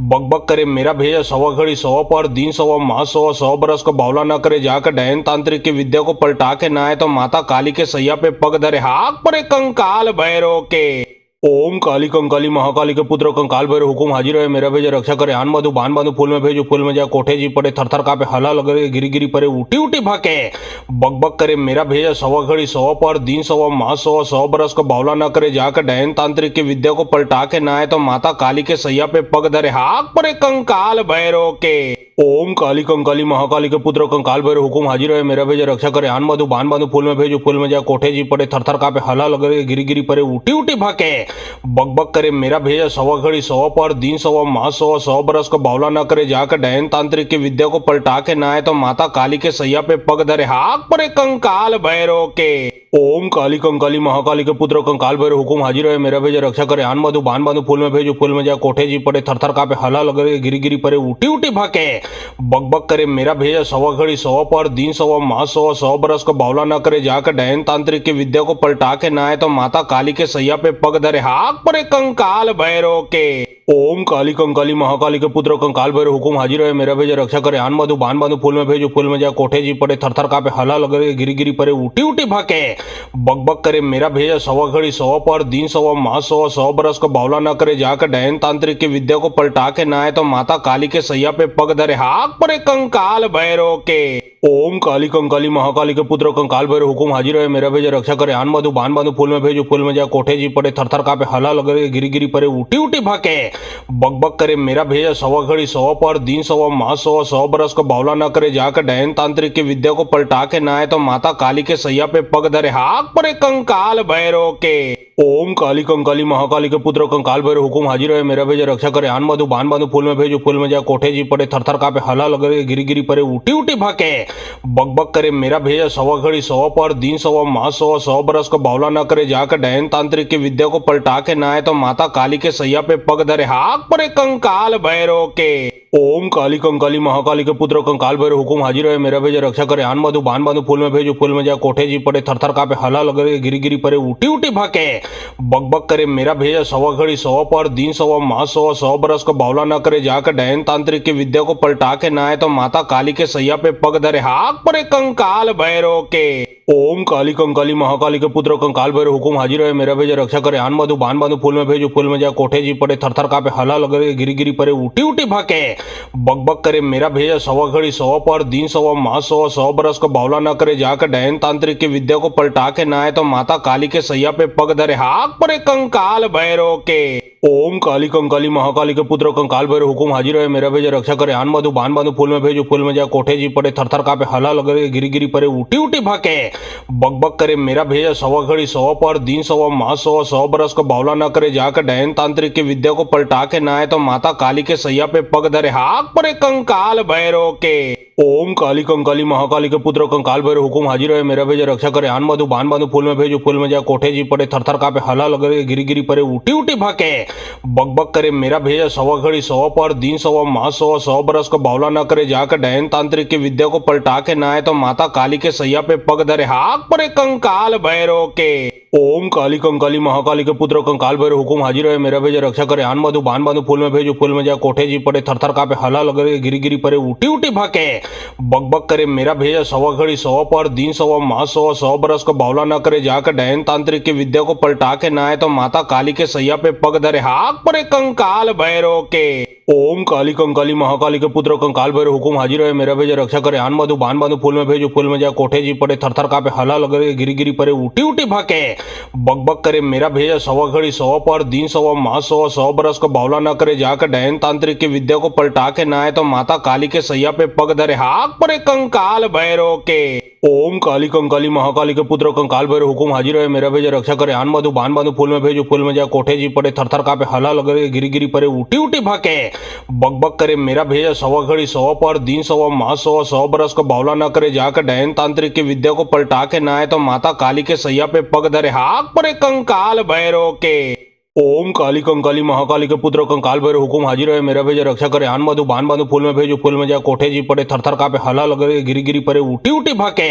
बक बक करे मेरा भेजा सवा घड़ी सवा पर दिन सवा माह सवा 100 बरस को बावला न करे जाकर डैन तांत्रिक की विद्या को पलटा के ना आए तो माता काली के सैया पे पग धरे हाक परे कंकाल भैरव के। ओम काली कंकाली महाकाली के पुत्र कंकाल भैरव हुकुम हाजिर है मेरा भेजा रक्षा करे आन बांधु बान बांधु फूल में भेजो फूल में जा कोठे जी पड़े थर थर कापे हला लगे गिरी गिरी परे उठी उठी भाके बक बक करे मेरा भेजा सवा घड़ी सवा पर दिन सवा माह सवा 100 बरस को बावला न करे जाकर डैन तांत्रिक की विद्या को पलटा के ना आए तो माता काली के सैया पे पग धरे हाक परे कंकाल भैरव के। ओम काली कंकाली महाकाली के पुत्र कंकाल भैरव हुकुम हाजिर है मेरा भेजा रक्षा करे आन बांधु बान बांधु फूल में भेजो फूल में जा कोठे जी पड़े थर थर कापे हला लगे गिरी गिरी परे उठी उठी भाके बक बक करे मेरा भेजा सवा घड़ी सवा पर दिन सवा माह सवा 100 बरस को बावला न करे जाकर डैन तांत्रिक की विद्या को पलटा के ना आए तो माता काली के सैया पे पग धरे हाक परे कंकाल भैरव के। ओम काली कंकाली महाकाली के पुत्र कंकाल भैरव हुकुम हाजिर है मेरा भेजा रक्षा करे आन बांधु बान बांधु फूल में भेजो फूल में जा कोठे जी पड़े थर थर कापे हला लगे गिरी गिरी परे उठी उठी भाके बक बक करे मेरा भेजा सवा घड़ी सवा पर दिन सवा माह सवा 100 बरस को बावला न करे जाकर डैन तांत्रिक की विद्या को पलटा के ना आए तो माता काली के सैया पे पग धरे हाक परे कंकाल भैरव के। ओम काली कंकाली महाकाली के पुत्र कंकाल भैरव हुकुम हाजिर है मेरा भेजा रक्षा करे आन बांधु बान बांधु फूल में भेजो फूल में जा कोठे जी पड़े थर थर कापे हला लगे गिरी गिरी परे उठी उठी भाके बक बक करे मेरा भेजा सवा घड़ी सवा पर दिन सवा माह सवा 100 बरस को बावला न करे जाकर डैन तांत्रिक की विद्या को पलटा के ना आए तो माता काली के सैया पे पग धरे हाक परे कंकाल भैरव के। ओम काली कंकाली महाकाली के पुत्र कंकाल भैरव हुकुम हाजिर है मेरा भेजा रक्षा करे आन बांधु बान बांधु फूल में भेजो फूल में जा कोठे जी पड़े थर थर कापे हला लगे गिरी गिरी परे उठी उठी भाके बक बक करे मेरा भेजा सवा घड़ी सवा पर दिन सवा माह सवा 100 बरस को बावला न करे जाकर डैन तांत्रिक की विद्या को पलटा के ना आए तो माता काली के सैया पे पग धरे हाक परे कंकाल भैरव के। ओम काली कंकाली महाकाली के पुत्र कंकाल भैरव हुकुम हाजिर है मेरा भेजा रक्षा करे आन बांधु बान बांधु फूल में भेजो फूल में जा कोठे जी पड़े थर थर कापे हला लगे गिरी गिरी परे उठी उठी भाके बक बक करे मेरा भेजा सवा घड़ी सवा पर दिन सवा माह सवा 100 बरस को बावला न करे जाकर डैन तांत्रिक की विद्या को पलटा के ना आए तो माता काली के सैया पे पग धरे हाक परे कंकाल भैरव के। ओम काली कंकाली महाकाली के पुत्र कंकाल भैरव हुकुम हाजिर है मेरा भेजा रक्षा करे आन बांधु बान बांधु फूल में भेजो फूल में जा कोठे जी पड़े थर थर कापे हला लगे गिरी गिरी परे उठी उठी भाके बक बक करे मेरा भेजा सवा घड़ी सवा पर दिन सवा माह सवा 100 बरस को बावला न करे जाकर डैन तांत्रिक की विद्या को पलटा के ना आए तो माता काली के सैया पे पग धरे हाक परे कंकाल भैरव के। ओम काली कंकाली महाकाली के पुत्र कंकाल भैरव हुकुम हाजिर है मेरा भेजा रक्षा करे आन बांधु बान बांधु फूल में भेजो फूल में जा कोठे जी पड़े थर थर कापे हला लगे गिरी गिरी परे उठी उठी भाके बक बक करे मेरा भेजा सवा घड़ी सवा पर दिन सवा माह सवा 100 बरस को बावला न करे जाकर डैन तांत्रिक की विद्या को पलटा के ना आए तो माता काली के सैया पे पग धरे हाक परे कंकाल भैरव के। ओम काली कंकाली महाकाली के पुत्र कंकाल भैरव हुकुम हाजिर है मेरा भेजा रक्षा करे आन बांधु बान बांधु फूल में भेजो फूल में जा कोठे जी पड़े थर थर कापे हला लगे गिरी गिरी परे उठी उठी भाके बक बक करे मेरा भेजा सवा घड़ी सवा पर दिन सवा माह सवा 100 बरस को बावला न करे जाकर डैन तांत्रिक की विद्या को पलटा के ना आए तो माता काली के सैया पे पग धरे हाक परे कंकाल भैरव के। ओम काली कंकाली महाकाली के पुत्र कंकाल भैरव हुकुम हाजिर है मेरा भेजा रक्षा करे आन बांधु बान बांधु फूल में भेजो फूल में जा कोठे जी पड़े थर थर कापे हला लगे गिरी गिरी परे उठी उठी भाके बक बक करे मेरा भेजा सवा घड़ी सवा पर दिन सवा माह सवा 100 बरस को बावला न करे जाकर डैन तांत्रिक की विद्या को पलटा के ना आए तो माता काली के सैया पे पग धरे हाक परे कंकाल भैरव के। ओम काली कंकाली महाकाली के पुत्र कंकाल भैरव हुकुम हाजिर है मेरा भेजा रक्षा करे आन बांधु बान बांधु फूल में भेजो फूल में जा कोठे जी पड़े थर थर कापे हला लगे गिरी गिरी परे उठी उठी भाके बक बक करे मेरा भेजा सवा घड़ी सवा पर दिन सवा माह सवा 100 बरस को बावला न करे जाकर डैन तांत्रिक की विद्या को पलटा के ना आए तो माता काली के सैया पे पग धरे हाक परे कंकाल भैरव के। ओम काली कंकाली महाकाली के पुत्र कंकाल भैरव हुकुम हाजिर है मेरा भेजा रक्षा करे आन बांधु बान बांधु फूल में भेजो फूल में जा कोठे जी पड़े थर थर कापे हला लगे गिरी गिरी परे उठी उठी भाके बक बक करे मेरा भेजा सवा घड़ी सवा पर दिन सवा माह सवा 100 बरस को बावला न करे जाकर डैन तांत्रिक की विद्या को पलटा के ना आए तो माता काली के सैया पे पग धरे हाक परे कंकाल भैरव के। ओम काली कंकाली महाकाली के पुत्र कंकाल भैरव हुकुम हाजिर है मेरा भेजा रक्षा करे आन बांधु बान बांधु फूल में भेजो फूल में जा कोठे जी पड़े थर थर कापे हला लगे गिरी गिरी परे उठी उठी भाके बक बक करे मेरा भेजा सवा घड़ी सवा पर दिन सवा माह सवा 100 बरस को बावला न करे जाकर डैन तांत्रिक की विद्या को पलटा के ना आए तो माता काली के सैया पे पग धरे हाक परे कंकाल भैरव के। ओम काली कंकाली महाकाली के पुत्र कंकाल भैरव हुकुम हाजिर है मेरा भेजा रक्षा करे आन बांधु बान बांधु फूल में भेजो फूल में जा कोठे जी पड़े थर थर कापे हला लगे गिरी गिरी परे उठी उठी भाके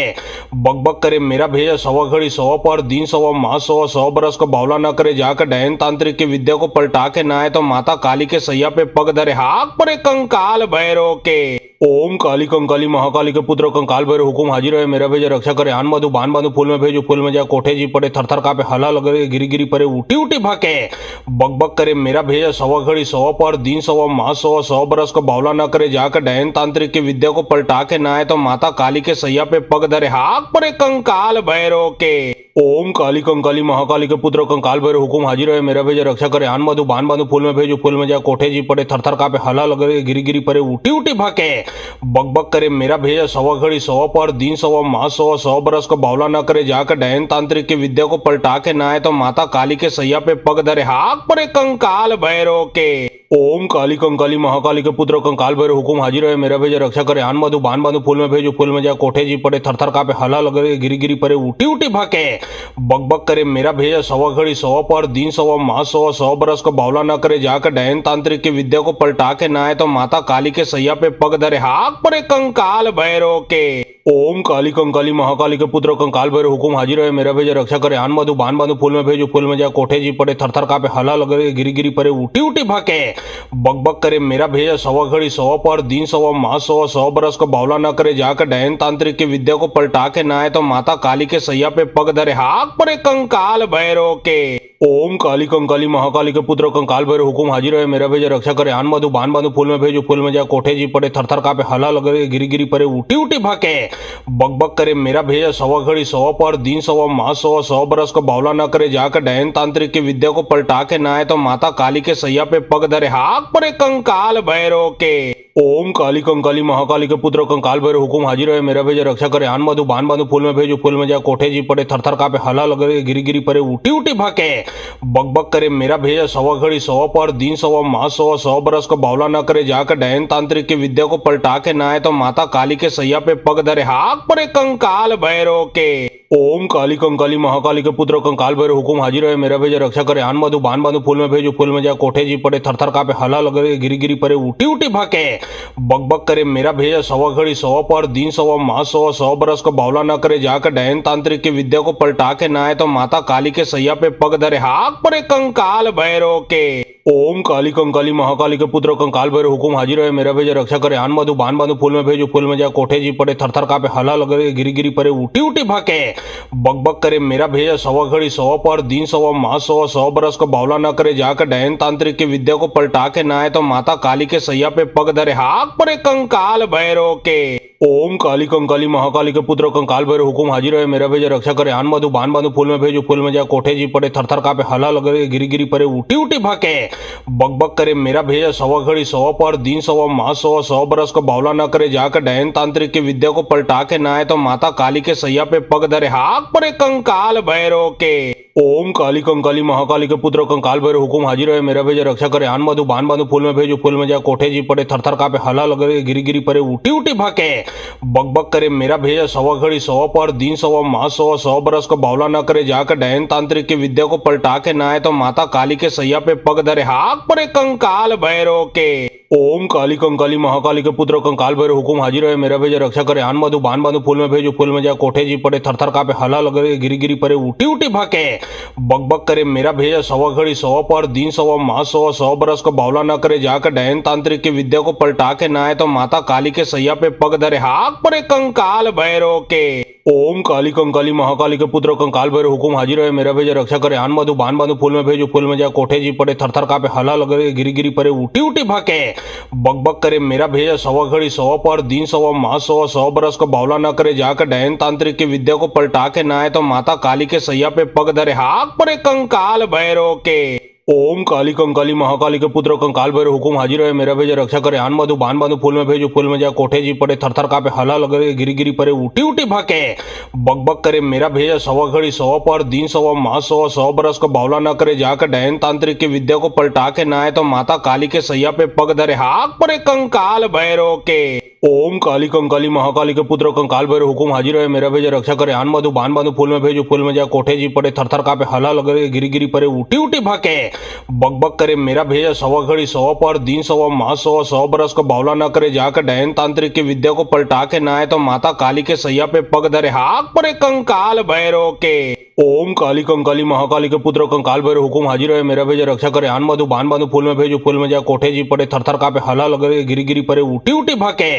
बक बक करे मेरा भेजा सवा घड़ी सवा पर दिन सवा माह सवा 100 बरस को बावला न करे जाकर डैन तांत्रिक की विद्या को पलटा के ना आए तो माता काली के सैया पे पग धरे हाक परे कंकाल भैरव के। ओम काली कंकाली महाकाली के पुत्र कंकाल भैरव हुकुम हाजिर है मेरा भेजा रक्षा करे आन बांधु बान बांधु फूल में भेजो फूल में जा कोठे जी पड़े थर थर कापे हला लगे गिरी गिरी परे उठी उठी भाके बक बक करे मेरा भेजा सवा घड़ी सवा पर दिन सवा मास सवा 100 बरस को बावला न करे जाकर डैन तांत्रिक की विद्या को पलटा के ना आए तो माता काली के सैया पे पग धरे हाक परे कंकाल भैरव के ओम काली कंकाली महाकाली के पुत्र कंकाल भैरव हुकुम हाजिर है मेरा भेजा रक्षा करे आन बांधु बान बांधु फूल में भेजो फूल में जा कोठे जी पड़े थर थर कापे हला लगे गिरी गिरी परे उठी उठी भाके बक बक करे मेरा भेजा सवा घड़ी सवा पर दिन सवा मास सवा 100 बरस को बावला न करे जाकर डैन तांत्रिक की विद्या को पलटा के ना आए तो माता काली के सैया पे पग धरे हाक परे कंकाल भैरव के ओम काली कंकाली महाकाली के पुत्र कंकाल भैरव हुकुम हाजिर है मेरा भेजा रक्षा करे आन बांधु बान बांधु फूल में भेजो फूल में जा कोठे जी पड़े थर थर कापे हला लगे गिरी गिरी परे उठी उठी भाके बक बक करे मेरा भेजा सवा घड़ी सवा पर दिन सवा मास सवा 100 बरस को बावला न करे जाकर डैन तांत्रिक की विद्या को पलटा के ना आए तो माता काली के सैया पे पग धरे हाक परे कंकाल भैरव के ओम काली कंकाली महाकाली के पुत्र कंकाल भैरव हुकुम हाजिर है मेरा भेजा रक्षा करे आन बांधु बान बांधु फूल में भेजो फूल में जा कोठे जी पड़े थर थर कापे हला लगे गिरी गिरी परे उठी उठी भाके बक बक करे मेरा भेजा सवा घड़ी सवा पर दिन सवा मास सवा 100 बरस को बावला न करे जाकर डैन तांत्रिक की विद्या को पलटा के ना आए तो माता काली के सैया पे पग धरे हाक परे कंकाल भैरव के ओम काली कंकाली महाकाली के पुत्र कंकाल भैरव हुकुम हाजिर है मेरा भेजा रक्षा करे आन बांधु बान बांधु फूल में भेजो फूल में जा कोठे जी पड़े थर थर कापे हला लगे गिरी गिरी परे उठी उठी भाके बक बक करे मेरा भेजा सवा घड़ी सवा पर दिन सवा मास सवा 100 बरस को बावला न करे जाकर डैन तांत्रिक की विद्या को पलटा के ना आए तो माता काली के सैया पे पग धरे हाक परे कंकाल भैरव के ओम काली कंकाली महाकाली के पुत्र कंकाल भैरव हुकुम हाजिर है मेरा भेजा रक्षा करे आन बांधु बान बांधु फूल में भेजो फूल में जा कोठे जी पड़े थर थर कापे हला लगे गिरी गिरी परे उठी उठी भाके बक बक करे मेरा भेजा सवा घड़ी सवा पर दिन सवा मास सवा 100 बरस को बावला न करे जाकर डैन तांत्रिक की विद्या को पलटा के ना आए तो माता काली के सैया पे पग धरे हाक परे कंकाल भैरव के ओम काली कंकाली महाकाली के पुत्र कंकाल भैरव हुकुम हाजिर है मेरा भेजा रक्षा करे आन बांधु बान बांधु फूल में भेजो फूल में जा कोठे जी पड़े थर थर कापे हला लगे गिरी गिरी परे उठी उठी भाके बक बक करे मेरा भेजा सवा घड़ी सवा पर दिन सवा मास सवा 100 बरस को बावला न करे जाकर डैन तांत्रिक की विद्या को पलटा के ना आए तो माता काली के सैया पे पग धरे हाक परे कंकाल भैरव के ओम काली कंकाली महाकाली के पुत्र कंकाल भैरव हुकुम हाजिर है मेरा भेजा रक्षा करे आन बांधु बान बांधु फूल में भेजो फूल में जा कोठे जी पड़े थर थर कापे हला लगे गिरी गिरी परे उठी उठी भाके बक बक करे मेरा भेजा सवा घड़ी सवा पर दिन सवा मास सवा 100 बरस को बावला न करे जाकर डैन तांत्रिक की विद्या को पलटा के ना आए तो माता काली के सैया पे पग धरे हाक परे कंकाल भैरव के ओम काली कंकाली महाकाली के पुत्र कंकाल भैरव हुकुम हाजिर है मेरा भेजा रक्षा करे आन बांधु बान बांधु फूल में भेजो फूल में जा कोठे जी पड़े थर थर कापे हला लगे गिरी गिरी परे उठी उठी भाके बक बक करे मेरा भेजा सवा घड़ी सवा पर दिन सवा मास सवा 100 बरस को बावला न करे जाकर डैन तांत्रिक की विद्या को पलटा के ना आए तो माता काली के सैया पे पग धरे हाक परे कंकाल भैरव के ओम काली कंकाली महाकाली के पुत्र कंकाल भैरव हुकुम हाजिर है मेरा भेजा रक्षा करे आन बांधु बान बांधु फूल में भेजो फूल में जा कोठे जी पड़े थर थर कापे हला लगे गिरी गिरी परे उठी उठी भाके बक बक करे मेरा भेजा सवा घड़ी सवा पर दिन सवा मास सवा 100 बरस को बावला न करे जाकर डैन तांत्रिक की विद्या को पलटा के ना आए तो माता काली के सैया पे पग धरे हाक परे कंकाल भैरव के ओम काली कंकाली महाकाली के पुत्र कंकाल भैरव हुकुम हाजिर है मेरा भेजा रक्षा करे आन बांधु बान बांधु फूल में भेजो फूल में जा कोठे जी पड़े थर थर कापे हला लगे गिरी गिरी परे उठी उठी भाके बक बक करे मेरा भेजा सवा घड़ी सवा पर दिन सवा मास सवा 100 बरस को बावला न करे जाकर डैन तांत्रिक की विद्या को पलटा के ना आए तो माता काली के सैया पे पग धरे हाक परे कंकाल भैरव के ओम काली कंकाली महाकाली के पुत्र कंकाल भैरव हुकुम हाजिर है मेरा भेजा रक्षा करे आन बांधु बान बांधु फूल में भेजो फूल में जा कोठे जी पड़े थर थर कापे हला लगे गिरी गिरी परे उठी उठी भाके बक बक करे मेरा भेजा सवा घड़ी सवा पर दिन सवा मास सवा 100 बरस को बावला न करे जाकर डैन तांत्रिक की विद्या को पलटा के ना आए तो माता काली के सैया पे पग धरे हाक परे कंकाल भैरव के ओम काली कंकाली महाकाली के पुत्र कंकाल भैरव हुकुम हाजिर है मेरा भेजा रक्षा करे आन बांधु बान बांधु फूल में भेजो फूल में जा कोठे जी पड़े थर थर कापे हला लगे गिरी गिरी परे उठी उठी भाके बक बक करे मेरा भेजा सवा घड़ी सवा पर दिन सवा मास सवा 100 बरस को बावला न करे जाकर डैन तांत्रिक की विद्या को पलटा के ना आए तो माता काली के सैया पे पग धरे हाक परे कंकाल भैरव के ओम काली कंकाली महाकाली के पुत्र कंकाल भैरव हुकुम हाजिर है मेरा भेजा रक्षा करे आन बांधु बान बांधु फूल में भेजो फूल में जा कोठे जी पड़े थर थर कापे हला लगे गिरी गिरी परे उठी उठी भाके बक बक करे मेरा भेजा सवा घड़ी सवा पर दिन सवा मास सवा 100 बरस को बावला न करे जाकर डैन तांत्रिक की विद्या को पलटा के ना आए तो माता काली के सैया पे पग धरे हाक परे कंकाल भैरव के ओम काली कंकाली महाकाली के पुत्र कंकाल भैरव हुकुम हाजिर है मेरा भेजा रक्षा करे आन बांधु बान बांधु फूल में भेजो फूल में जा कोठे जी पड़े थर थर कापे हला लगे गिरी गिरी परे उठी उठी भाके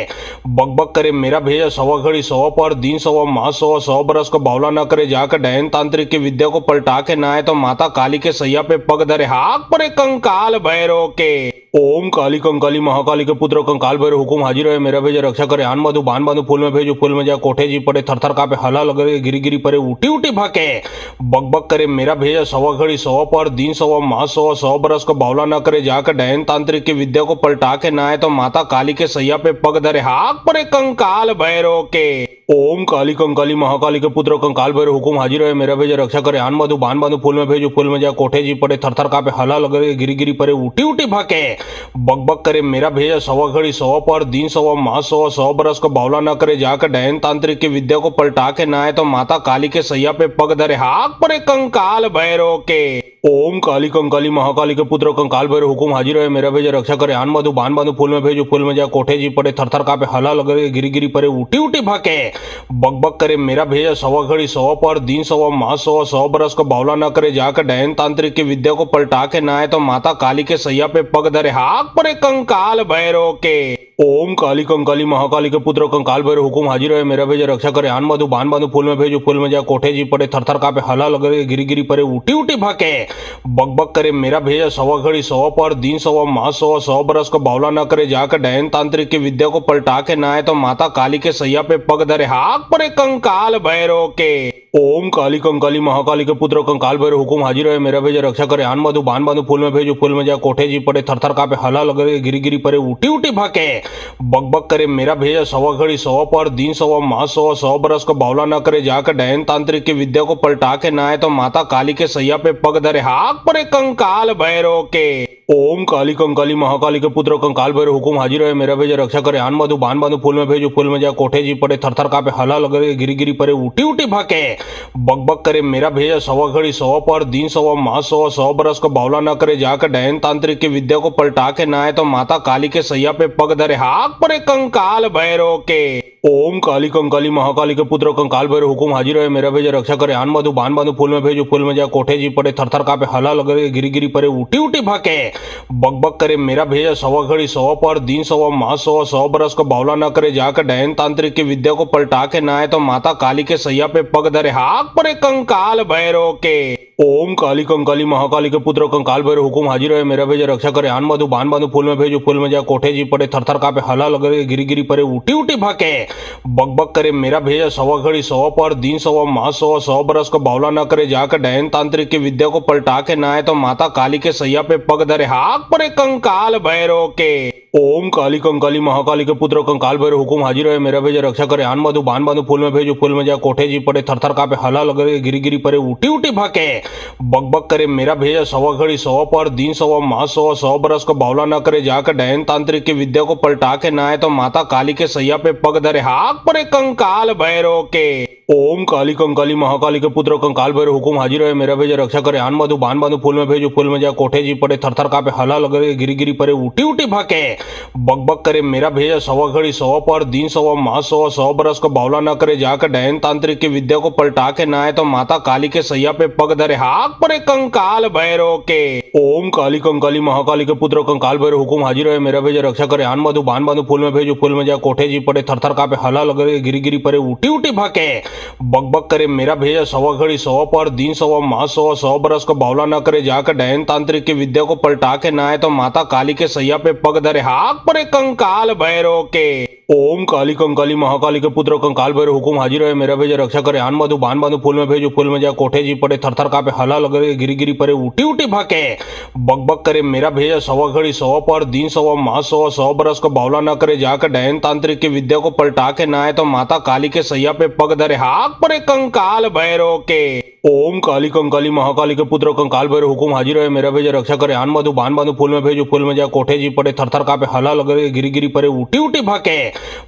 बक करे मेरा भेजा सवा घड़ी सवा पर दिन सवा माह सवा 100 बरस को बावला न करे जाकर डहन तांत्रिक की विद्या को पलटा के ना आए तो माता काली के सैया पे पग धरे हाक परे कंकाल भैरव के। ओम काली कंकाली महाकाली के पुत्र कंकाल भैरव हुकुम हाजिर है मेरा भेजा रक्षा करे आन मधु बान बांधु फूल में भेजो फूल में जा कोठे जी पड़े थर थर कापे हला लगे गिरी गिरी परे उठी उठी भाके बक बक करे मेरा भेजा सवा घड़ी सवा पर दिन सवा माह सवा 100 बरस को बावला न करे जाकर डहन तांत्रिक की विद्या को पलटा के ना आए तो माता काली के सैया पे पग धरे हाक परे कंकाल भैरव के। ओम काली कंकाली महाकाली के पुत्र कंकाल भैरव हुकुम हाजिर है मेरा भेजा रक्षा करे आन मधु बान बांधु फूल में भेजो फूल में जा कोठे जी पड़े थर थर कापे हला लगे गिरी गिरी परे उठी उठी भाके बक बक करे मेरा भेजा सवा घड़ी सवा पर दिन सवा माह सवा 100 बरस को बावला न करे जाकर डहन तांत्रिक की विद्या को पलटा के ना आए तो माता काली के सैया पे पग धरे हाक परे कंकाल भैरव के। ओम काली कंकाली महाकाली के पुत्र कंकाल भैरव हुकुम हाजिर है मेरा भेजा रक्षा करे आन मधु बान बांधु फूल में भेजो फूल में जा कोठे जी पड़े थर थर कापे हला लगे गिरी गिरी परे उठी उठी भाके बक बक करे मेरा भेजा सवा घड़ी सवा पर दिन सवा माह सवा 100 बरस को बावला न करे जाकर डहन तांत्रिक की विद्या को पलटा के ना आए तो माता काली के सैया पे पग धरे हाक परे कंकाल भैरव के। ओम काली कंकाली महाकाली के पुत्र कंकाल भैरव हुकुम हाजिर है मेरा भेजा रक्षा करे आन मधु बान बांधु फूल में भेजो फूल में जा कोठे जी पड़े थर थर कापे हला लगे गिरी गिरी परे उठी उठी भाके बक बक करे मेरा भेजा सवा घड़ी सवा पर दिन सवा माह सवा 100 बरस को बावला न करे जाकर डहन तांत्रिक की विद्या को पलटा के ना आए तो माता काली के सैया पे पग धरे हाक परे कंकाल भैरव के। ओम काली कंकाली महाकाली के पुत्र कंकाल भैरव हुकुम हाजिर है मेरा भेजा रक्षा करे आन मधु बान बांधु फूल में भेजो फूल में जा कोठे जी पड़े थर थर कापे हला लगे गिरी गिरी परे उठी उठी भाके बक बक करे मेरा भेजा सवा घड़ी सवा पर दिन सवा माह सवा 100 बरस को बावला न करे जाकर डहन तांत्रिक की विद्या को पलटा के ना आए तो माता काली के सैया पे पग धरे हाक परे कंकाल भैरव के। ओम काली कंकाली महाकाली के पुत्र कंकाल भैरव हुकुम हाजिर है मेरा भेजा रक्षा करे आन मधु बान बांधु फूल में भेजो फूल में जा कोठे जी पड़े थर थर कापे हला लगे गिरी गिरी परे उठी उठी भाके बक बक करे मेरा भेजा सवा घड़ी सवा पर दिन सवा माह सवा 100 बरस को बावला न करे जाकर डहन तांत्रिक की विद्या को पलटा के ना आए तो माता काली के सैया पे पग धरे हाक परे कंकाल भैरव के। ओम काली कंकाली महाकाली के पुत्र कंकाल भैरव हुकुम हाजिर है मेरा भेजा रक्षा करे आन मधु बान बांधु फूल में भेजो फूल में जा कोठे जी पड़े थर थर कापे हला लगे गिरी गिरी परे उठी उठी भाके बक बक करे मेरा भेजा सवा घड़ी सवा पर दिन सवा माह सवा 100 बरस को बावला न करे जाकर डहन तांत्रिक की विद्या को पलटा के ना आए तो माता काली के सैया पे पग धरे हाक परे कंकाल भैरव के। ओम काली कंकाली महाकाली के पुत्र कंकाल भैरव हुकुम हाजिर है मेरा भेजा रक्षा करे आन मधु बान बांधु फूल में भेजो फूल में जा कोठे जी पड़े थर थर कापे हला लगे गिरी गिरी परे उठी उठी भाके बक बक करे मेरा भेजा सवा घड़ी सवा पर दिन सवा माह सवा 100 बरस को बावला न करे जाकर डहन तांत्रिक की विद्या को पलटा के ना आए तो माता काली के सैया पे पग धरे हाक परे कंकाल भैरव के। ओम काली कंकाली महाकाली के पुत्र कंकाल भैरव हुकुम हाजिर है मेरा भेजा रक्षा करे आन मधु बान बांधु फूल में भेजो फूल में जा कोठे जी पड़े थर थर कापे हला लगे गिरी गिरी परे उठी उठी भाके बक बक करे मेरा भेजा सवा घड़ी सवा पर दिन सवा माह सवा 100 बरस को बावला न करे जाकर डहन तांत्रिक की विद्या को पलटा के ना आए तो माता काली के सैया पे पग धरे हाक परे कंकाल भैरव के। ओम काली कंकाली महाकाली के पुत्र कंकाल भैरव हुकुम हाजिर है मेरा भेजा रक्षा करे आन मधु बान बांधु फूल में भेजो फूल में जा कोठे जी पड़े थर थर कापे हला लगे गिरी गिरी परे उठी उठी भाके बक बक करे मेरा भेजा सवा घड़ी सवा पर दिन सवा माह सवा 100 बरस को बावला न करे जाकर डहन तांत्रिक की विद्या को पलटा के ना आए तो माता काली के सैया पे पग धरे हाक परे कंकाल भैरव के। ओम काली कंकाली महाकाली के पुत्र कंकाल भैरव हुकुम हाजिर है मेरा भेजा रक्षा करे आन मधु बान बांधु फूल में भेजो फूल में जा कोठे जी पड़े थर थर कापे हला लगे गिरी गिरी परे उठी उठी भाके बक बक करे मेरा भेजा सवा घड़ी सवा पर दिन सवा माह सवा 100 बरस को बावला न करे जाकर डहन तांत्रिक की विद्या को पलटा के ना आए तो माता काली के सैया पे पग धरे हाक परे कंकाल भैरव के। ओम काली कंकाली महाकाली के पुत्र कंकाल भैरव हुकुम हाजिर है मेरा भेजा रक्षा करे आन मधु बान बांधु फूल में भेजो फूल में जा कोठे जी पड़े थर थर कापे हला लगे गिरी गिरी परे उठी उठी भाके बक बक करे मेरा भेजा सवा घड़ी सवा पर दिन सवा माह सवा 100 बरस को बावला न करे जाकर डहन तांत्रिक की विद्या को पलटा के ना आए तो माता काली के सैया पे पग धरे हाक परे कंकाल भैरव के। ओम काली कंकाली महाकाली के पुत्र कंकाल भैरव हुकुम हाजिर है मेरा भेजा रक्षा करे आन मधु बान बांधु फूल में भेजो फूल में जा कोठे जी पड़े थर थर कापे हला लगे गिरी गिरी परे उठी उठी भाके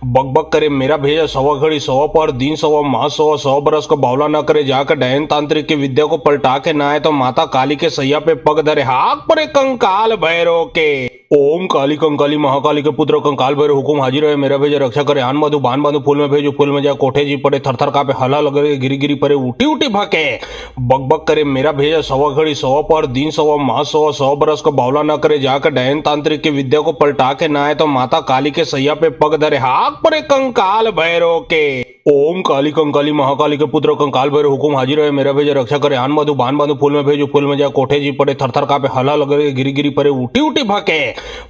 बक बक करे मेरा भेजा सवा घड़ी सवा पर दिन सवा माह सवा 100 बरस को बावला न करे जाकर डहन तांत्रिक की विद्या को पलटा के ना आए तो माता काली के सैया पे पग धरे हाक परे कंकाल भैरव के। ओम काली कंकाली महाकाली के पुत्र कंकाल भैरव हुकुम हाजिर है मेरा भेजा रक्षा करे आन बांधु बान बांधु फूल में भेजो फूल में जा कोठे जी पड़े थरथर कापे हला लगे गिरी गिरी परे उठी उठी भाके बक बक करे मेरा भेजा सवा घड़ी सवा पर दिन सवा माह सवा 100 बरस को बावला न करे जाकर डैन तांत्रिक की विद्या को पलटा के ना आए तो माता काली के सैया पे पग धरे हाक परे कंकाल भैरव के। ओम काली कंकाली महाकाली के पुत्र कंकाल भैरव हुकुम हाजिर है मेरा भेजा रक्षा करे आन बांधु बान बांधु फूल में भेजो फूल में जा कोठे जी पड़े थरथर कापे हला लगे गिरी गिरी परे उठी उठी भाके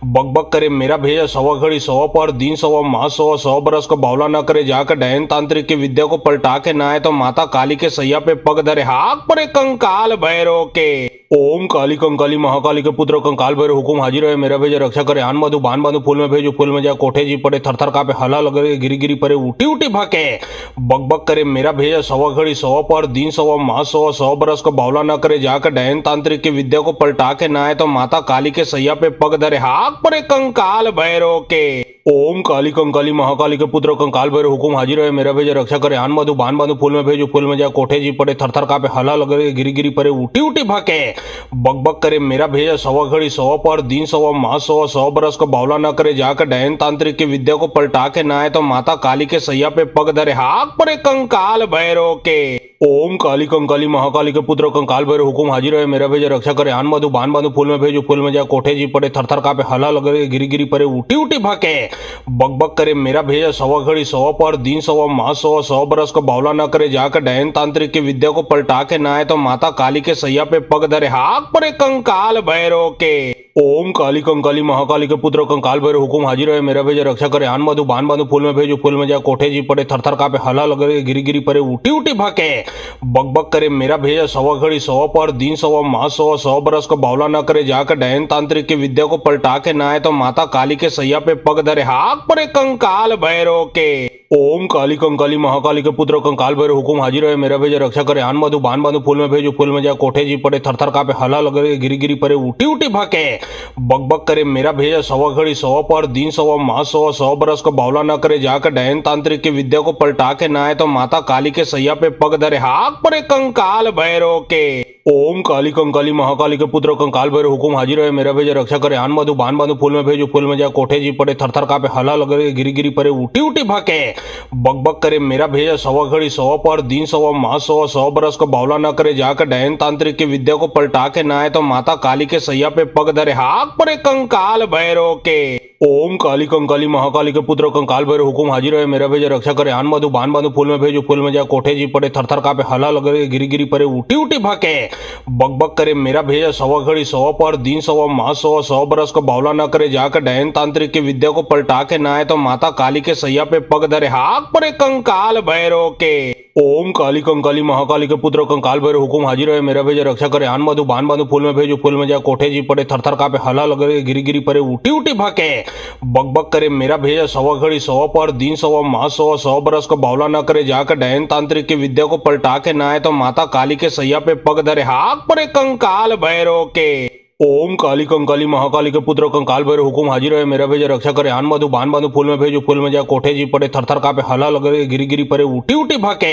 बक बक करे मेरा भेजा सवा घड़ी सवा पर दिन सवा माह सवा 100 बरस को बावला न करे जाकर डैन तांत्रिक की विद्या को पलटा के ना आए तो माता काली के सैया पे पग धरे हाक परे कंकाल भैरव के। ओम काली कंकाली महाकाली के पुत्र कंकाल भैरव हुकुम हाजिर है मेरा भेजा रक्षा करे आन बांधु बान बांधु फूल में भेजो फूल में जा कोठे जी पड़े थरथर कापे हला लगे गिरी गिरी परे उठी उठी भाके बक बक करे मेरा भेजा सवा घड़ी सवा पर दिन सवा माह सवा 100 बरस को बावला न करे जाकर डैन तांत्रिक की विद्या को पलटा के ना आए तो माता काली के सैया पे पग धरे हाक परे कंकाल भैरव के। ओम काली कंकाली महाकाली के पुत्र कंकाल भैरव हुकुम हाजिर है मेरा भेजा रक्षा करे आन बांधु बान बांधु फूल में भेजो फूल में जा कोठे जी पड़े थरथर कापे हला लगे गिरी गिरी परे उठी उठी भाके बक बक करे मेरा भेजा सवा घड़ी सवा पर दिन सवा माह सवा 100 बरस को बावला न करे जाकर डैन तांत्रिक की विद्या को पलटा के ना आए तो माता काली के सैया पे पग धरे हाक परे कंकाल भैरव के। ओम काली कंकाली महाकाली के पुत्र कंकाल भैरव हुकुम हाजिर है मेरा भेजा रक्षा करे आन बांधु बान बांधु फूल में भेजो फूल में जा कोठे जी पड़े थरथर कापे हला लगे गिरी गिरी परे उठी उठी भाके बक बक करे मेरा भेजा सवा घड़ी सवा पर दिन सवा माह सवा 100 बरस को बावला न करे जाकर डैन तांत्रिक की विद्या को पलटा के ना आए तो माता काली के सैया पे पग धरे हाक परे कंकाल भैरव के। ओम काली कंकाली महाकाली के पुत्र कंकाल भैरव हुकुम हाजिर है मेरा भेजा रक्षा करे आन बांधु बान बांधु फूल में भेजो फूल में जा कोठे जी पड़े थरथर कापे हला लगे गिरी गिरी परे उठी उठी भाके बक बक करे मेरा भेजा सवा घड़ी सवा पर दिन सवा माह सवा 100 बरस को बावला न करे जाकर डैन तांत्रिक की विद्या को पलटा के ना आए तो माता काली के सैया पे पग धरे हाक परे कंकाल भैरव के। ओम काली कंकाली महाकाली के पुत्र कंकाल भैरव हुकुम हाजिर है मेरा भेजा रक्षा करे आन बांधु बान बांधु फूल में भेजो फूल में जा कोठे जी पड़े थरथर कापे हला लगे गिरी गिरी परे उठी उठी भाके बक बक करे मेरा भेजा सवा घड़ी सवा पर दिन सवा माह सवा 100 बरस को बावला न करे जाकर डैन तांत्रिक की विद्या को पलटा के ना आए तो माता काली के सैया पे पग धरे हाक परे कंकाल भैरव के। ओम काली कंकाली महाकाली के पुत्र कंकाल भैरव हुकुम हाजिर है मेरा भेजा रक्षा करे आन बांधु बान बांधु फूल में भेजो फूल में जा कोठे जी पड़े थरथर कापे हला लगे गिरी गिरी परे उठी उठी भाके बक बक करे मेरा भेजा सवा घड़ी सवा पर दिन सवा माह सवा 100 बरस को बावला न करे जाकर डैन तांत्रिक की विद्या को पलटा के ना आए तो माता काली के सैया पे पग धरे हाक परे कंकाल भैरव के। ओम काली कंकाली महाकाली के पुत्र कंकाल भैरव हुकुम हाजिर है मेरा भेजा रक्षा करे आन बांधु बान बांधु फूल में भेजो फूल में जा कोठे जी पड़े थरथर कापे हला लगे गिरी गिरी परे उठी उठी भाके बक बक करे मेरा भेजा सवा घड़ी सवा पर दिन सवा माह सवा 100 बरस को बावला न करे जाकर डैन तांत्रिक की विद्या को पलटा के ना आए तो माता काली के सैया पे पग धरे हाक परे कंकाल भैरव के। ओम काली कंकाली महाकाली के पुत्र कंकाल भैरव हुकुम हाजिर है मेरा भेजा रक्षा करे आन बांधु बान बांधु फूल में भेजो फूल में जा कोठे जी पड़े थरथर कापे हला लगे गिरी गिरी परे उठी उठी भाके बक बक करे मेरा भेजा सवा घड़ी सवा पर दिन सवा माह सवा 100 बरस को बावला न करे जाकर डैन तांत्रिक की विद्या को पलटा के ना आए तो माता काली के सैया पे पग धरे हाक परे कंकाल भैरव के। ओम काली कंकाली महाकाली के पुत्र कंकाल भैरव हुकुम हाजिर है मेरा भेजा रक्षा करे आन बांधु बान बांधु फूल में भेजो फूल में जा कोठे जी पड़े थरथर कापे हला लगे गिरी गिरी परे उठी उठी भाके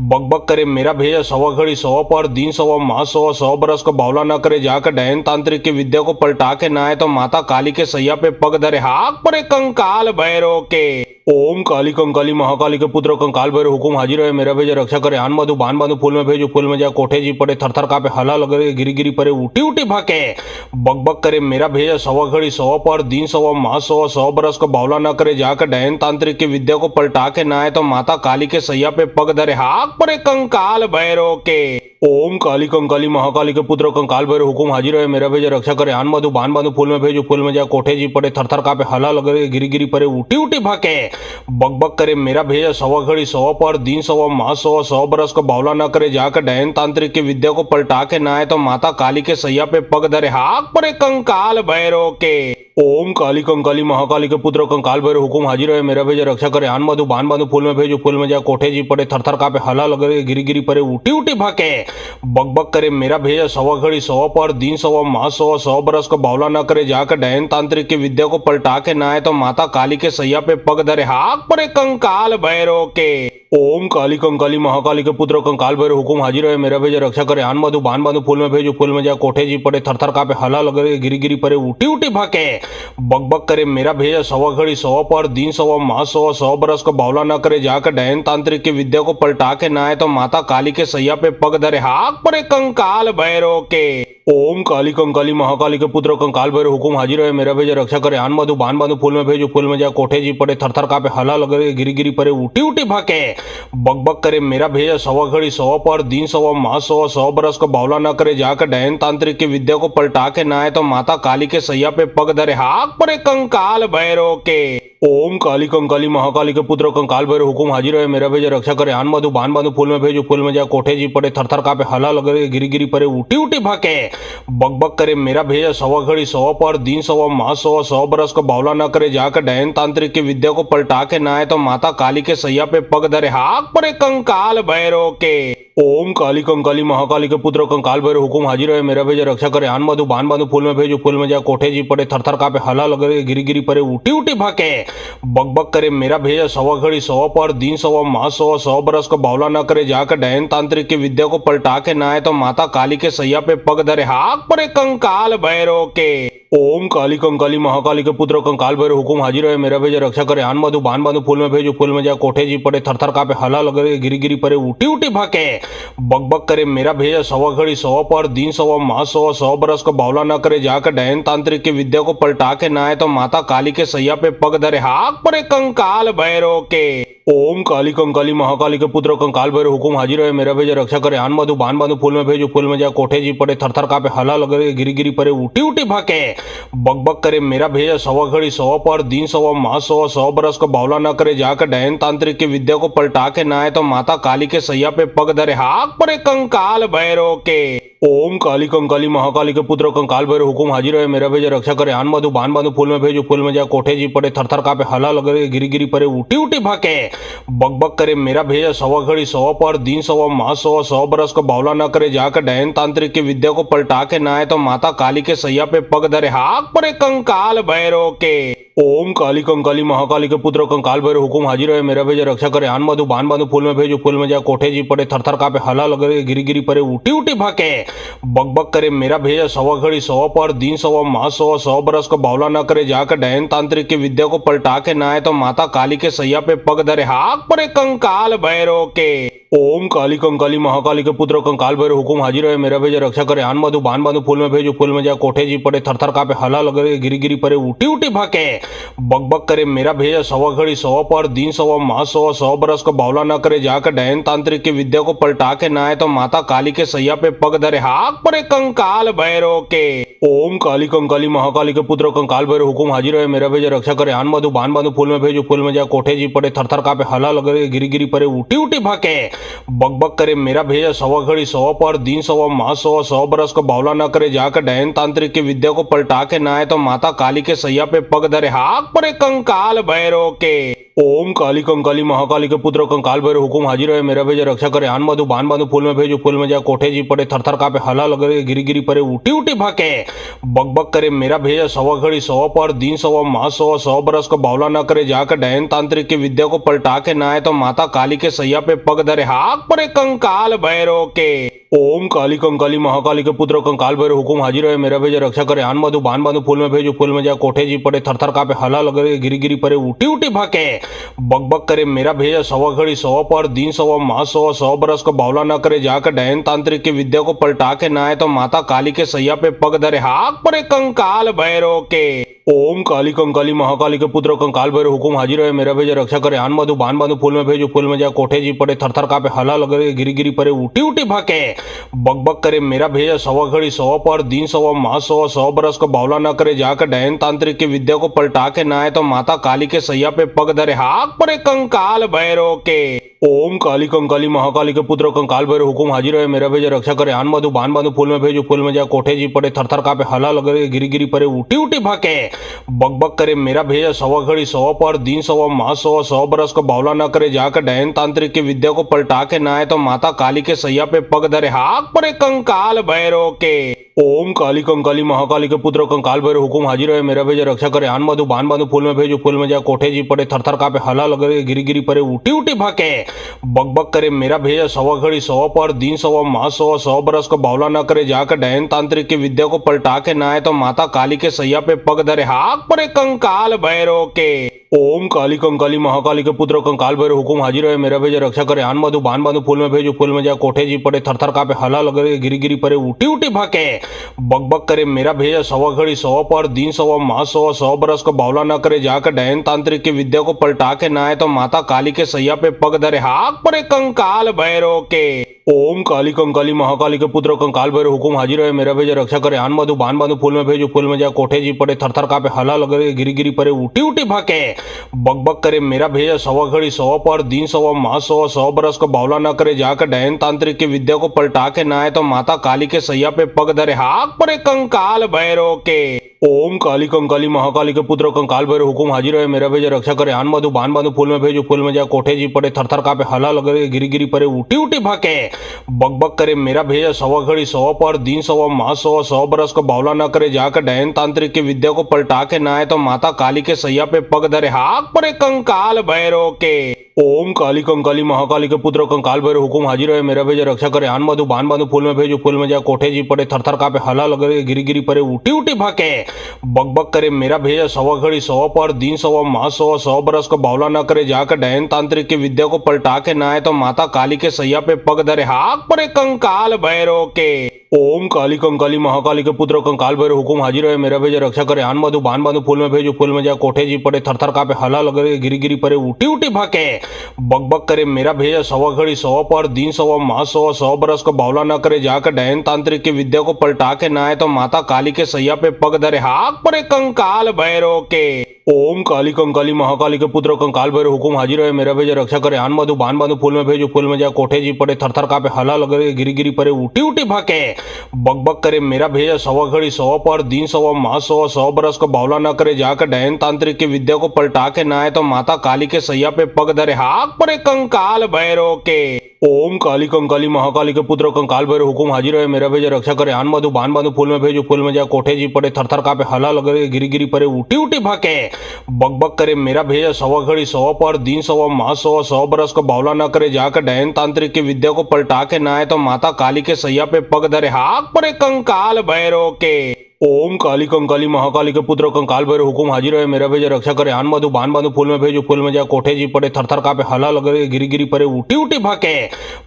बक बक करे मेरा भेजा सवा घड़ी सवा पर दिन सवा माह सवा 100 बरस को बावला न करे जाकर डैन तांत्रिक की विद्या को पलटा के ना आए तो माता काली के सैया पे पग धरे हाक परे कंकाल भैरव के। ओम काली कंकाली महाकाली के पुत्र कंकाल भैरव हुकुम हाजिर है मेरा भेजा रक्षा करे आन बांधु बान बांधु फूल में भेजो फूल में जा कोठे जी पड़े थरथर कापे हला लगे गिरी गिरी परे उठी उठी भाके बक बक करे मेरा भेजा सवा घड़ी सवा पर दिन सवा माह सवा 100 बरस को बावला न करे जाकर डैन तांत्रिक की विद्या को पलटा के ना आए तो माता काली के सैया पे पग धरे हाक परे कंकाल भैरव के। ओम काली कंकाली महाकाली के पुत्र कंकाल भैरव हुकुम हाजिर है मेरा भेजा रक्षा करे आन बांधु बान बांधु फूल में भेजो फूल में जा कोठे जी पड़े थरथर कापे हला लगे गिरी गिरी परे उठी उठी भाके बक बक करे मेरा भेजा सवा घड़ी सवा पर दिन सवा माह सवा 100 बरस को बावला न करे जाकर डैन तांत्रिक की विद्या को पलटा के ना आए तो माता काली के सैया पे पग धरे हाक परे कंकाल भैरव के। ओम काली कंकाली महाकाली के पुत्र कंकाल भैरव हुकुम हाजिर है मेरा भेजा रक्षा करे आन बांधु बान बांधु फूल में भेजो फूल में जा कोठे जी पड़े थरथर कापे हला लगे गिरी गिरी परे उठी उठी भाके बक बक करे मेरा भेजा सवा घड़ी सवा पर दिन सवा माह सवा 100 बरस को बावला न करे जाकर डैन तांत्रिक की विद्या को पलटा के ना आए तो माता काली के सैया पे पग धरे हाक परे कंकाल भैरव के। ओम काली कंकाली महाकाली के पुत्र कंकाल भैरव हुकुम हाजिर है मेरा भेजा रक्षा करे आन बांधु बान बांधु फूल में भेजो फूल में जा कोठे जी पड़े थरथर कापे हला लगे गिरी गिरी परे उठी उठी भाके बक बक करे मेरा भेजा सवा घड़ी सवा पर दिन सवा माह सवा 100 बरस का बावला न करे जाकर डैन तांत्रिक की विद्या को पलटा के ना आए तो माता काली के सैया पे पग धरे हाक परे कंकाल भैरव के। ओम काली कंकाली महाकाली के पुत्र कंकाल भैरव हुकुम हाजिर है मेरा भेजा रक्षा करे आन बांधु बान बांधु फूल में भेजो फूल में जा कोठे जी पड़े थरथर कापे हला लगे गिरी गिरी परे उठी उठी भाके बक बक करे मेरा भेजा सवा घड़ी सवा पर दिन सवा माह सवा 100 बरस का बावला न करे जाकर डैन तांत्रिक की विद्या को पलटा के ना आए तो माता काली के सैया पे पग धरे हाक परे कंकाल भैरव के। ओम काली कंकाली महाकाली के पुत्र कंकाल भैरव हुकुम हाजिर है मेरा भेजा रक्षा करे आन बांधु बान बांधु फूल में भेजो फूल में जा कोठे जी पड़े थरथर कापे हला लगे गिरी गिरी परे उठी उठी भाके बक बक करे मेरा भेजा सवा घड़ी सवा पर दिन सवा माह सवा 100 बरस का बावला न करे जाकर डैन तांत्रिक की विद्या को पलटा के ना आए तो माता काली के सैया पे पग धरे हाक परे कंकाल भैरव के। ओम काली कंकाली महाकाली के पुत्र कंकाल भैरव हुकुम हाजिर है मेरा भेजा रक्षा करे आन बांधु बान बांधु फूल में भेजो फूल में जा कोठे जी पड़े थरथर कापे हला लगे गिरी गिरी परे उठी उठी भाके बक बक करे मेरा भेजा सवा घड़ी सवा पर दिन सवा माह सवा 100 बरस का बावला न करे जाकर डैन तांत्रिक की विद्या को पलटा के ना आए तो माता काली के सैया पे पग धरे हाक परे कंकाल भैरव के। ओम काली कंकाली महाकाली के पुत्र कंकाल भैरव हुकुम हाजिर है मेरा भेजा रक्षा करे आन बांधु बान बांधु फूल में भेजो फूल में जा कोठे जी पड़े थरथर कापे हला लगे गिरी गिरी परे उठी उठी भाके बक बक करे मेरा भेजा सवा घड़ी सवा पर दिन सवा माह सवा 100 बरस का बावला न करे जाकर डैन तांत्रिक की विद्या को पलटा के ना आए तो माता काली के सैया पे पग धरे हाक परे कंकाल भैरव के। ओम काली कंकाली महाकाली के पुत्र कंकाल भैरव हुकुम हाजिर है मेरा भेजा रक्षा करे आन बांधु बान बांधु फूल में भेजो फूल में जा कोठे जी पड़े थरथर कापे हला लगे गिरी गिरी परे उठी उठी भाके बक बक करे मेरा भेजा सवा घड़ी सवा पर दिन सवा माह सवा 100 बरस का बावला न करे जाकर डैन तांत्रिक की विद्या को पलटा के ना आए तो माता काली के सैया पे पग धरे हाक परे कंकाल भैरव के। ओम काली कंकाली महाकाली के पुत्र कंकाल भैरव हुकुम हाजिर है मेरा भेजा रक्षा करे आन बांधु बान बांधु फूल में भेजो फूल में जा कोठे जी पड़े थरथर कापे हला लगे गिरी गिरी परे उठी उठी भाके बक बक करे मेरा भेजा सवा घड़ी सवा पर दिन सवा माह सवा 100 बरस का बावला न करे जाकर डैन तांत्रिक की विद्या को पलटा के ना आए तो माता काली के सैया पे पग धरे हाक परे कंकाल भैरव के। ओम काली कंकाली महाकाली के पुत्र कंकाल भैरव हुकुम हाजिर है मेरा भेजा रक्षा करे आन बांधु बान बांधु फूल में भेजो फूल में जा कोठे जी पड़े थरथर कापे हला लगे गिरी गिरी परे उठी उठी भाके बक बक करे मेरा भेजा सवा घड़ी सवा पर दिन सवा माह सवा 100 बरस का बावला न करे जाकर डैन तांत्रिक की विद्या को पलटा के ना आए तो माता काली के सैया पे पग धरे हाक परे कंकाल भैरव के। ओम काली कंकाली महाकाली के पुत्र कंकाल भैरव हुकुम हाजिर है मेरा भेजा रक्षा करे आन बांधु बान बांधु फूल में भेजो फूल में जा कोठे जी पड़े थरथर कापे हला लगे गिरी गिरी परे उठी उठी भाके बक बक करे मेरा भेजा सवा घड़ी सवा पर दिन सवा माह सवा 100 बरस का बावला न करे जाकर डैन तांत्रिक की विद्या को पलटा के ना आए तो माता काली के सैया पे पग धरे हाक परे कंकाल भैरव के। ओम काली कंकाली महाकाली के पुत्र कंकाल भैरव हुकुम हाजिर है मेरा भेजा रक्षा करे आन बांधु बान बांधु फूल में भेजो फूल में जा कोठे जी पड़े थरथर कापे हला लगे गिरी गिरी परे उठी उठी भाके बक बक करे मेरा भेजा सवा घड़ी सवा पर दिन सवा माह सवा 100 बरस का बावला न करे जाकर डैन तांत्रिक की विद्या को पलटा के ना आए तो माता काली के सैया पे पग धरे हाक परे कंकाल भैरव के। ओम काली कंकाली महाकाली के पुत्र कंकाल भैरव हुकुम हाजिर है मेरा भेजा रक्षा करे आन बांधु बान बांधु फूल में भेजो फूल में जा कोठे जी पड़े थरथर कापे हला लगे गिरी गिरी परे उठी उठी भाके बक बक करे मेरा भेजा सवा घड़ी सवा पर दिन सवा माह सवा 100 बरस का बावला न करे जाकर डैन तांत्रिक की विद्या को पलटा के ना आए तो माता काली के सैया पे पग धरे हाक परे कंकाल भैरव के। ओम काली कंकाली महाकाली के पुत्र कंकाल भैरव हुकुम हाजिर है मेरा भेजा रक्षा करे आन बांधु बान बांधु फूल में भेजो फूल में जा कोठे जी पड़े थरथर कापे हला लगे गिरी गिरी परे उठी उठी भाके बक बक करे मेरा भेजा सवा घड़ी सवा पर दिन सवा माह सवा 100 बरस का बावला न करे जाकर डैन तांत्रिक की विद्या को पलटा के ना आए तो माता काली के सैया पे पग धरे हाक परे कंकाल भैरव के। ओम काली कंकाली महाकाली के पुत्र कंकाल भैरव हुकुम हाजिर है मेरा भेजा रक्षा करे आन बांधु बान बांधु फूल में भेजो फूल में जा कोठे जी पड़े थरथर कापे हला लगे गिरी गिरी परे उठी उठी भाके बक बक करे मेरा भेजा सवा घड़ी सवा पर दिन सवा माह सवा 100 बरस का बावला न करे जाकर डैन तांत्रिक की विद्या को पलटा के ना आए तो माता काली के सैया पे पग धरे हाक परे कंकाल भैरव के। ओम काली कंकाली महाकाली के पुत्र कंकाल भैरव हुकुम हाजिर है मेरा भेजा रक्षा करे आन बांधु बान बांधु फूल में भेजो फूल में जा कोठे जी पड़े थरथर कापे हला लगे गिरी गिरी परे उठी उठी भाके बक बक करे मेरा भेजा सवा घड़ी सवा पर दिन सवा माह सवा 100 बरस का बावला न करे जाकर डैन तांत्रिक की विद्या को पलटा के ना आए तो माता काली के सैया पे पग धरे हाक परे कंकाल भैरव के। ओम काली कंकाली महाकाली के पुत्र कंकाल भैरव हुकुम हाजिर है मेरा भेजा रक्षा करे आन बांधु बान बांधु फूल में भेजो फूल में जा कोठे जी पड़े थर थर कापे हला लगे गिरी गिरी परे उठी उठी भाके बक बक करे मेरा भेजा सवा घड़ी सवा पर दिन सवा माह सवा 100 बरस को बावला न करे जाकर डैन तांत्रिक की विद्या को पलटा के ना आए तो माता काली के सैया पे पग धरे हाक परे कंकाल भैरव के। ओम काली कंकाली महाकाली के पुत्र कंकाल भैरव हुकुम हाजिर है मेरा भेजा रक्षा करे आन बांधु बान बांधु फूल में भेजो फूल में जा कोठे जी पड़े थर थर कापे हला लगे गिरी गिरी परे उठी उठी भाके बक बक करे मेरा भेजा सवा घड़ी सवा पर दिन सवा माह सवा 100 बरस को बावला न करे जाकर डैन तांत्रिक की विद्या को पलटा के ना आए तो माता काली के सैया पे पग धरे हाक परे कंकाल भैरव के। ओम काली कंकाली महाकाली के पुत्र कंकाल भैरव हुकुम हाजिर है मेरा भेजा रक्षा करे आन बांधु बान बांधु फूल में भेजो फूल में जा कोठे जी पड़े थर थर कापे हला लगे गिरी गिरी परे उठी उठी भाके बक बक करे मेरा भेजा सवा घड़ी सवा पर दिन सवा माह सवा 100 बरस को बावला न करे जाकर डैन तांत्रिक की विद्या को पलटा के ना आए तो माता काली के सैया पे पग धरे हाक परे कंकाल भैरव के। ओम काली कंकाली महाकाली के पुत्र कंकाल भैरव हुकुम हाजिर है मेरा भेजा रक्षा करे आन बांधु बान बांधु फूल में भेजो फूल में जा कोठे जी पड़े थर थर कापे हला लगे गिरी गिरी परे उठी उठी भाके बक बक करे मेरा भेजा सवा घड़ी सवा पर दिन सवा माह सवा 100 बरस को बावला न करे जाकर डैन तांत्रिक की विद्या को पलटा के ना आए तो माता काली के सैया पे पग धरे हाक परे कंकाल भैरव के। ओम काली कंकाली महाकाली के पुत्र कंकाल भैरव हुकुम हाजिर है मेरा भेजा रक्षा करे आन बांधु बान बांधु फूल में भेजो फूल में जा कोठे जी पड़े थर थर कापे हला लगे गिरी गिरी परे उठी उठी भाके बक बक करे मेरा भेजा सवा घड़ी सवा पर दिन सवा माह सवा 100 बरस को बावला न करे जाकर डैन तांत्रिक की विद्या को पलटा के ना आए तो माता काली के सैया पे पग धरे हाक परे कंकाल भैरव के। ओम काली कंकाली महाकाली के पुत्र कंकाल भैरव हुकुम हाजिर है मेरा भेजा रक्षा करे आन बांधु बान बांधु फूल में भेजो फूल में जा कोठे जी पड़े थर थर कापे हला लगे गिरी गिरी परे उठी उठी भाके बक बक करे मेरा भेजा सवा घड़ी सवा पर दिन सवा माह सवा 100 बरस को बावला न करे जाकर डैन तांत्रिक की विद्या को पलटा के ना आए तो माता काली के सैया पे पग धरे हाक परे कंकाल भैरव के। ओम काली कंकाली महाकाली के पुत्र कंकाल भैरव हुकुम हाजिर है मेरा भेजा रक्षा करे आन बांधु बान बांधु फूल में भेजो फूल में जा कोठे जी पड़े थर थर कापे हला लगे गिरी गिरी परे उठी उठी भाके बक बक करे मेरा भेजा सवा घड़ी सवा पर दिन सवा माह सवा 100 बरस को बावला न करे जाकर डैन तांत्रिक की विद्या को पलटा के ना आए तो माता काली के सैया पे पग धरे हाक परे कंकाल भैरव के। ओम काली कंकाली महाकाली के पुत्र कंकाल भैरव हुकुम हाजिर है मेरा भेजा रक्षा करे आन बांधु बान बांधु फूल में भेजो फूल में जा कोठे जी पड़े थर थर कापे हला लगे गिरी गिरी परे उठी उठी भाके बक बक करे मेरा भेजा सवा घड़ी सवा पर दिन सवा माह सवा 100 बरस को बावला न करे जाकर डैन तांत्रिक की विद्या को पलटा के ना आए तो माता काली के सैया पे पग धरे हाक परे कंकाल भैरव के। ओम काली कंकाली महाकाली के पुत्र कंकाल भैरव हुकुम हाजिर है मेरा भेजा रक्षा करे आन बांधु बान बांधु फूल में भेजो फूल में जा कोठे जी पड़े थर थर कापे हला लगे गिरी गिरी परे उठी उठी भाके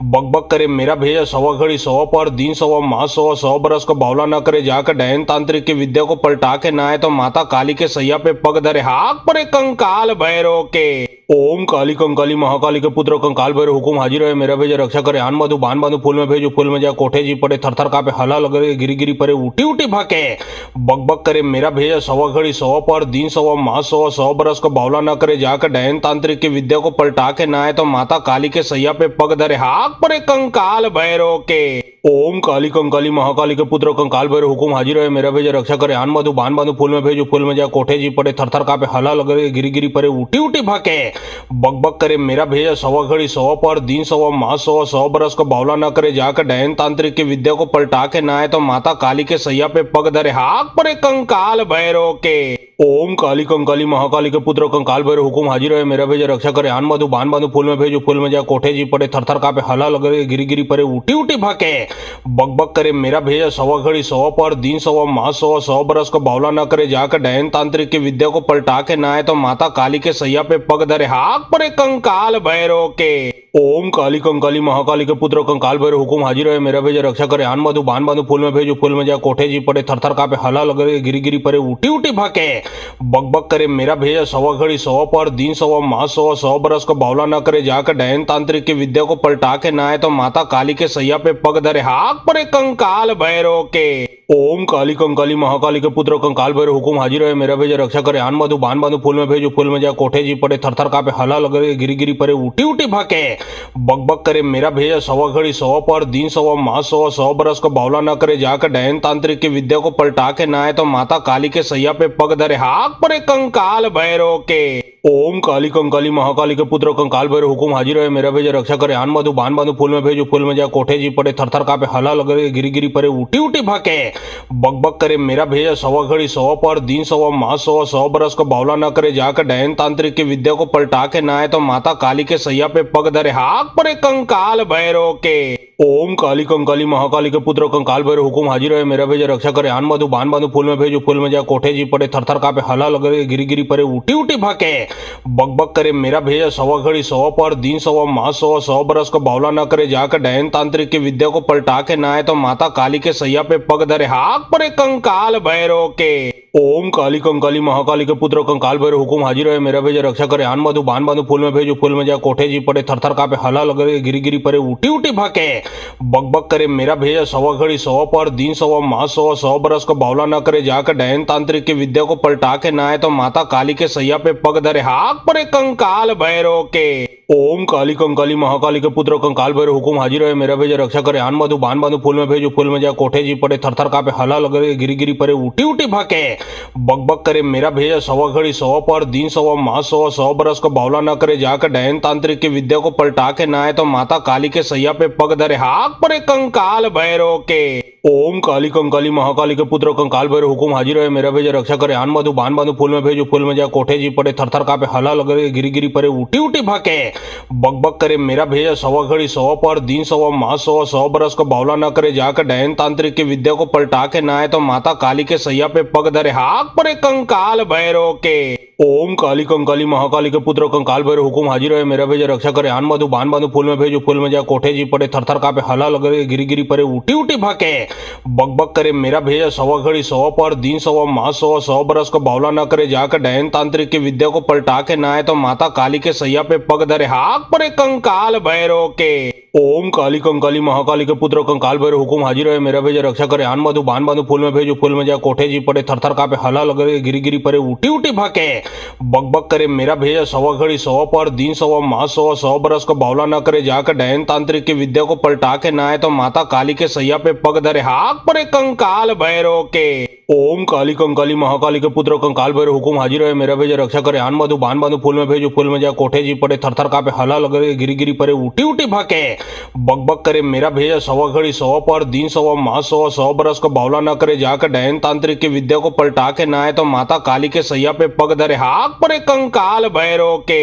बक बक करे मेरा भेजा सवा घड़ी सवा पर दिन सवा माह सवा 100 बरस को बावला न करे जाकर डैन तांत्रिक की विद्या को पलटा के ना आए तो माता काली के सैया पे पग धरे हाक परे कंकाल भैरव के। ओम काली कंकाली महाकाली के पुत्र कंकाल भैरव हुकुम हाजिर है मेरा भेजा रक्षा करे आन बांधु बान बांधु फूल में भेजो फूल में जा कोठे जी पड़े थर थर कापे हला लगे गिरी गिरी परे उठी उठी भाके बक बक करे मेरा भेजा सवा घड़ी सवा पर दिन सवा माह सवा 100 बरस को बावला न करे जाकर डैन तांत्रिक की विद्या को पलटा के ना आए तो माता काली के सैया पे पग धरे हाक परे कंकाल भैरव के। ओम काली कंकाली महाकाली के पुत्र कंकाल भैरव हुकुम हाजिर है मेरा भेजा रक्षा करे आन बांधु बान बांधु फूल में भेजो फूल में जा कोठे जी पड़े थर थर कापे हला लगे गिरी गिरी परे उठी उठी भाके बक बक करे मेरा भेजा सवा घड़ी सवा पर दिन सवा माह सवा 100 बरस को बावला न करे जाकर डैन तांत्रिक की विद्या को पलटा के ना आए तो माता काली के सैया पे पग धरे हाक परे कंकाल भैरव के। ओम काली कंकाली महाकाली के पुत्र कंकाल भैरव हुकुम हाजिर है मेरा भेजा रक्षा करे आन बांधु बान बांधु फूल में भेजो फूल में जा कोठे जी पड़े थर थर कापे हला लगे गिरी गिरी परे उठी उठी भाके बक बक करे मेरा भेजा सवा घड़ी सवा पर दिन सवा माह सवा 100 बरस को बावला न करे जाकर डैन तांत्रिक की विद्या को पलटा के ना आए तो माता काली के सैया पे पग धरे हाक परे कंकाल भैरव के। ओम काली कंकाली महाकाली के पुत्र कंकाल भैरव हुकुम हाजिर है मेरा भेजा रक्षा करे आन बांधु बान बांधु फूल में भेजो फूल में जा कोठे जी पड़े थर थर कापे हला लगे गिरी गिरी परे उठी उठी भाके बक बक करे मेरा भेजा सवा घड़ी सवा पर दिन सवा माह सवा 100 बरस को बावला न करे जाकर डैन तांत्रिक की विद्या को पलटा के ना आए तो माता काली के सैया पे पग धरे हाक परे कंकाल भैरव के। ओम काली कंकाली महाकाली के पुत्र कंकाल भैरव हुकुम हाजिर है मेरा भेजा रक्षा करे आन बांधु बान बांधु फूल में भेजो फूल में जा कोठे जी पड़े थर थर कापे हला लगे गिरी गिरी परे उठी उठी भाके बक बक करे मेरा भेजा सवा घड़ी सवा पर दिन सवा माह सवा 100 बरस को बावला न करे जाकर डैन तांत्रिक की विद्या को पलटा के ना आए तो माता काली के सैया पे पग धरे हाक परे कंकाल भैरव के। ओम काली कंकाली महाकाली के पुत्र कंकाल भैरव हुकुम हाजिर है मेरा भेजा रक्षा करे आन मधु बान बांधु फूल में भेजो फूल में जा कोठे जी पड़े थरथर कापे हला लगे गिरी गिरी परे उठी उठी भाके बक बक करे मेरा भेजा सवा घड़ी सवा पर दिन सवा माह सवा 100 बरस को बावला न करे जाकर डैन तांत्रिक की विद्या को पलटा के ना आए तो माता काली के सैया पे पग धरे हाक परे कंकाल भैरव के। ओम काली कंकाली महाकाली के पुत्र कंकाल भैरव हुकुम हाजिर है मेरा भेजा रक्षा करे आन मधु बान बांधु फूल में भेजो फूल में जा कोठे जी पड़े थरथर कापे हला लगे गिरी गिरी परे उठी उठी भाके बक बक करे मेरा भेजा सवा घड़ी सवा पर दिन सवा माह सवा 100 बरस को बावला न करे जाकर डैन तांत्रिक की विद्या को पलटा के ना आए तो माता काली के सैया पे पग धरे हाक परे कंकाल भैरव के। ओम काली कंकाली महाकाली के पुत्र कंकाल भैरव हुकुम हाजिर है मेरा भेजा रक्षा करे आन मधु बान बांधु फूल में भेजो फूल में जा कोठे जी पड़े थरथर कापे हला लगे गिरी गिरी परे उठी उठी भाके बक बक करे मेरा भेजा सवा घड़ी सवा पर दिन सवा माह सवा 100 बरस को बावला न करे जाकर डैन तांत्रिक की विद्या को पलटा के ना आए तो माता काली के सैया पे पग धरे हाक परे कंकाल भैरव के। ओम काली कंकाली महाकाली के पुत्र कंकाल भैरव हुकुम हाजिर है मेरा भेजा रक्षा करे आन मधु बान बांधु फूल में भेजो फूल में जा कोठे जी पड़े थरथर कापे हला लगे गिरी गिरी परे उठी उठी भाके बक बक करे मेरा भेजा सवा घड़ी सवा पर दिन सवा माह सवा 100 बरस को बावला न करे जाकर डैन तांत्रिक की विद्या को पलटा के ना आए तो माता काली के सैया पे पग धरे हाक परे कंकाल भैरव के। ओम काली कंकाली महाकाली के पुत्र कंकाल भैरव हुकुम हाजिर है मेरा भेजा रक्षा करे आन मधु बान बांधु फूल में भेजो फूल में जा कोठे जी पड़े थरथर कापे हला लगे गिरी गिरी परे उठी उठी भाके बक बक करे मेरा भेजा सवा घड़ी सवा पर दिन सवा माह सवा 100 बरस को बावला न करे जाकर डैन तांत्रिक की विद्या को पलटा के ना आए तो माता काली के सैया पे पग धरे हाक परे कंकाल भैरव के। ओम काली कंकाली महाकाली के पुत्र कंकाल भैरव हुकुम हाजिर है मेरा भेजा रक्षा करे आन मधु बान बांधु फूल में भेजो फूल में जा कोठे जी पड़े थरथर कापे हला लगे गिरी गिरी परे उठी उठी भाके बक बक करे मेरा भेजा सवा घड़ी सवा पर दिन सवा माह सवा 100 बरस को बावला न करे जाकर डैन तांत्रिक की विद्या को पलटा के ना आए तो माता काली के सैया पे पग धरे हाक परे कंकाल भैरव के। ओम काली कंकाली महाकाली के पुत्र कंकाल भैरव हुकुम हाजिर है मेरा भेजा रक्षा करे आन मधु बान बांधु फूल में भेजो फूल में जा कोठे जी पड़े थरथर कापे हला लगे गिरी गिरी परे उठी उठी भाके बक बक करे मेरा भेजा सवा घड़ी सवा पर दिन सवा माह सवा 100 बरस को बावला न करे जाकर डैन तांत्रिक की विद्या को पलटा के ना आए तो माता काली के सैया पे पग धरे हाक परे कंकाल भैरव के। ओम काली कंकाली महाकाली के पुत्र कंकाल भैरव हुकुम हाजिर है मेरा भेजा रक्षा करे आन मधु बान बांधु फूल में भेजो फूल में जा कोठे जी पड़े थरथर कापे हला लगे गिरी गिरी परे उठी उठी भाके बक बक करे मेरा भेजा सवा घड़ी सवा पर दिन सवा माह सवा 100 बरस को बावला न करे जाकर डैन तांत्रिक की विद्या को पलटा के ना आए तो माता काली के सैया पे पग धरे हाक परे कंकाल भैरव के।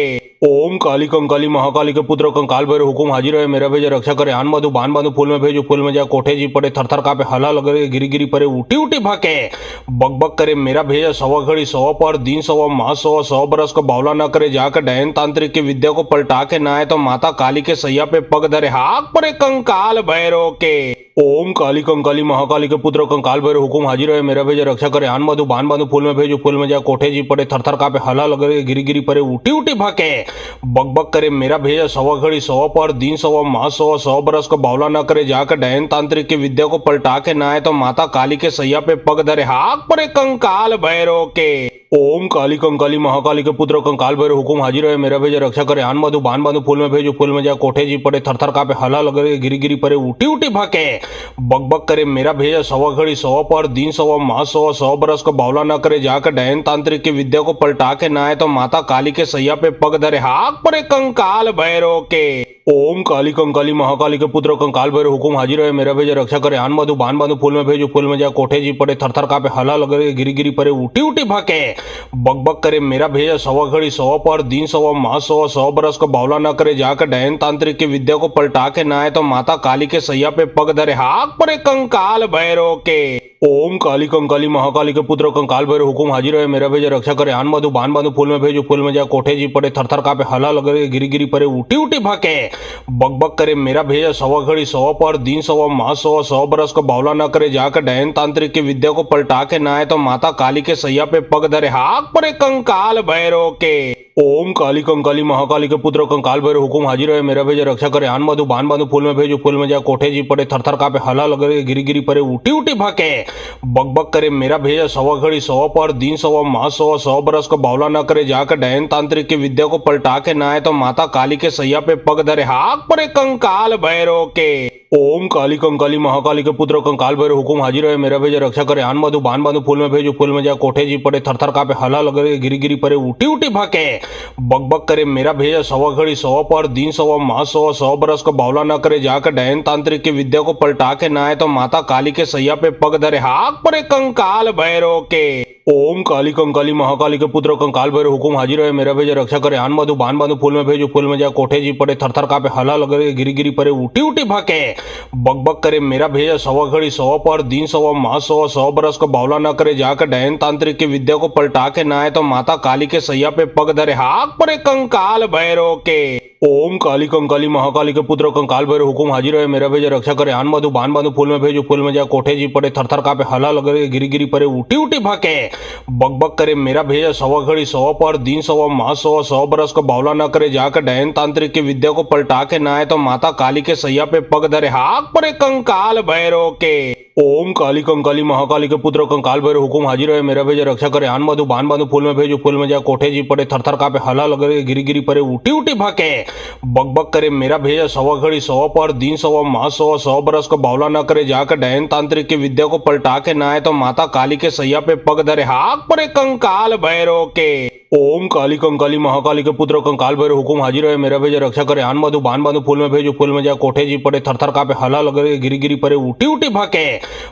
ओम काली कंकाली महाकाली के पुत्र कंकाल भैरव हुकुम हाजिर है मेरा भेजा रक्षा करे आन मधु बान बांधु फूल में भेजो फूल में जा कोठे जी पड़े थरथर कापे हला लगे गिरी गिरी परे उठी उठी भाके बक बक करे मेरा भेजा सवा घड़ी सवा पर दिन सवा माह सवा 100 बरस को बावला न करे जाकर डैन तांत्रिक की विद्या को पलटा के ना आए तो माता काली के सैया पे पग धरे हाक परे कंकाल भैरव के। ओम काली कंकाली महाकाली के पुत्र कंकाल भैरव हुकुम हाजिर है मेरा भेजा रक्षा करे आन मधु बान बांधु फूल में भेजो फूल में जा कोठे जी पड़े थरथर कापे हला लगे गिरी गिरी परे उठी उठी भाके बक बक करे मेरा भेजा सवा घड़ी सवा पर दिन सवा माह सवा 100 बरस को बावला न करे जाकर डैन तांत्रिक की विद्या को पलटा के ना आए तो माता काली के सैया पे पग धरे हाक परे कंकाल भैरव के। ओम काली कंकाली महाकाली के पुत्र कंकाल भैरव हुकुम हाजिर है मेरा भेजा रक्षा करे आन मधु बान बांधु फूल में भेजो फूल में जा कोठे जी पड़े थरथर कापे हला लगे गिरी गिरी परे उठी उठी भाके बक बक करे मेरा भेजा सवा घड़ी सवा पर दिन सवा माह सवा 100 बरस को बावला न करे जाकर डैन तांत्रिक की विद्या को पलटा के ना आए तो माता काली के सैया पे पग धरे हाक परे कंकाल भैरव के। ओम काली कंकाली महाकाली के पुत्र कंकाल भैरव हुकुम हाजिर है मेरा भेजा रक्षा करे आन मधु बान बांधु फूल में भेजो फूल में जा कोठे जी पड़े थरथर कापे हला लगे गिरी गिरी परे उठी उठी भाके बक बक करे मेरा भेजा सवा घड़ी सवा पर दिन सवा माह सवा 100 बरस को बावला न करे जाकर डैन तांत्रिक की विद्या को पलटा के ना आए तो माता काली के सैया पे पग धरे हाक परे कंकाल भैरव के। ओम काली कंकाली महाकाली के पुत्र कंकाल भैरव हुकुम हाजिर है मेरा भेजा रक्षा करे आन मधु बान बांधु फूल में भेजो फूल में जा कोठे जी पड़े थरथर कापे हला लगे गिरी गिरी परे उठी उठी भाके बक बक करे मेरा भेजा सवा घड़ी सवा पर दिन सवा माह सवा 100 बरस को बावला न करे जाकर डैन तांत्रिक की विद्या को पलटा के ना आए तो माता काली के सैया पे पग धरे हाक परे कंकाल भैरव के। ओम काली कंकाली महाकाली के पुत्र कंकाल भैरव हुकुम हाजिर है मेरा भेजा रक्षा करे आन मधु बान बांधु फूल में भेजो फूल में जा कोठे जी पड़े थरथर कापे हला लगे गिरी गिरी परे उठी उठी भाके बक बक करे मेरा भेजा सवा घड़ी सवा पर दिन सवा माह सवा 100 बरस को बावला न करे जाकर डैन तांत्रिक की विद्या को पलटा के ना आए तो माता काली के सैया पे पग धरे हाक परे कंकाल भैरव के। ओम काली कंकाली महाकाली के पुत्र कंकाल भैरव हुकुम हाजिर है मेरा भेजा रक्षा करे आन बांधु बान बांधु फूल में भेजो फूल में जा कोठे जी पड़े थर थर कापे हला लगे गिरी गिरी परे उठी उठी भाके बक बक करे मेरा भेजा सवा घड़ी सवा पर दिन सवा माह सवा 100 बरस का बावला न करे जाकर डैन तांत्रिक की विद्या को पलटा के ना आए तो माता काली के सैया पे पग धरे हाक परे कंकाल भैरव के। ओम काली कंकाली महाकाली के पुत्र कंकाल भैरव हुकुम हाजिर है मेरा भेजा रक्षा करे आन बांधु बान बांधु फूल में भेजो फूल में जा कोठे जी पड़े थर थर कापे हला लगे गिरी गिरी परे उठी उठी भाके बक बक करे मेरा भेजा सवा घड़ी सवा पर दिन सवा माह सवा 100 बरस का बावला न करे जाकर डैन तांत्रिक की विद्या को पलटा के ना आए तो माता काली के सैया पे पग धरे हाक परे कंकाल भैरव के। ओम काली कंकाली महाकाली के पुत्र कंकाल भैरव हुकुम हाजिर है मेरा भेजा रक्षा करे आन बांधु बान बांधु फूल में भेजो फूल में जा कोठे जी पड़े थर थर कापे हला लगे गिरी गिरी परे उठी उठी भाके बक बक करे मेरा भेजा सवा घड़ी सवा पर दिन सवा माह सवा 100 बरस का बावला न करे जाकर डैन तांत्रिक की विद्या को पलटा के ना आए तो माता काली के सैया पे पग धरे हाक परे कंकाल भैरव के। ओम काली कंकाली महाकाली के पुत्र कंकाल भैरव हुकुम हाजिर है मेरा भेजा रक्षा करे आन बांधु बान बांधु फूल में भेजो फूल में जा कोठे जी पड़े थर थर कापे हला लगे गिरी गिरी परे उठी उठी भाके बक बक करे मेरा भेजा सवा घड़ी सवा पर दिन सवा माह सवा 100 बरस का बावला न करे जाकर डैन तांत्रिक की विद्या को पलटा के ना आए तो माता काली के सैया पे पग धरे हाक परे कंकाल भैरव के। ओम काली कंकाली महाकाली के पुत्र कंकाल भैरव हुकुम हाजिर है मेरा भेजा रक्षा करे आन बांधु बान बांधु फूल में भेजो फूल में जा कोठे जी पड़े थर थर कापे हला लगे गिरी गिरी परे उठी उठी भाके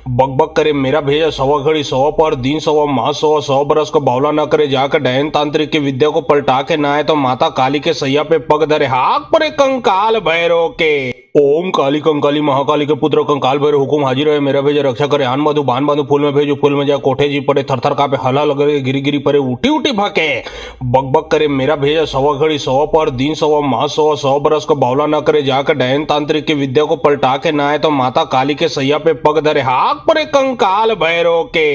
बक बक करे मेरा भेजा सवा घड़ी सवा पर दिन सवा माह सवा 100 बरस का बावला न करे जाकर डैन तांत्रिक की विद्या को पलटा के ना आए तो माता काली के सैया पे पग धरे हाक परे कंकाल भैरव के। ओम काली कंकाली महाकाली के पुत्र कंकाल भैरव हुकुम हाजिर है मेरा भेजा रक्षा करे आन बांधु बान बांधु फूल में भेजो फूल में जा कोठे जी पड़े थर थर कापे हला लगे गिरी गिरी परे उठी उठी भाके बक बक करे मेरा भेजा सवा घड़ी सवा पर दिन सवा माह सवा 100 बरस का बावला न करे जाकर डैन तांत्रिक की विद्या को पलटा के ना आए तो माता काली के सैया पे पग धरे हाक परे कंकाल भैरव के।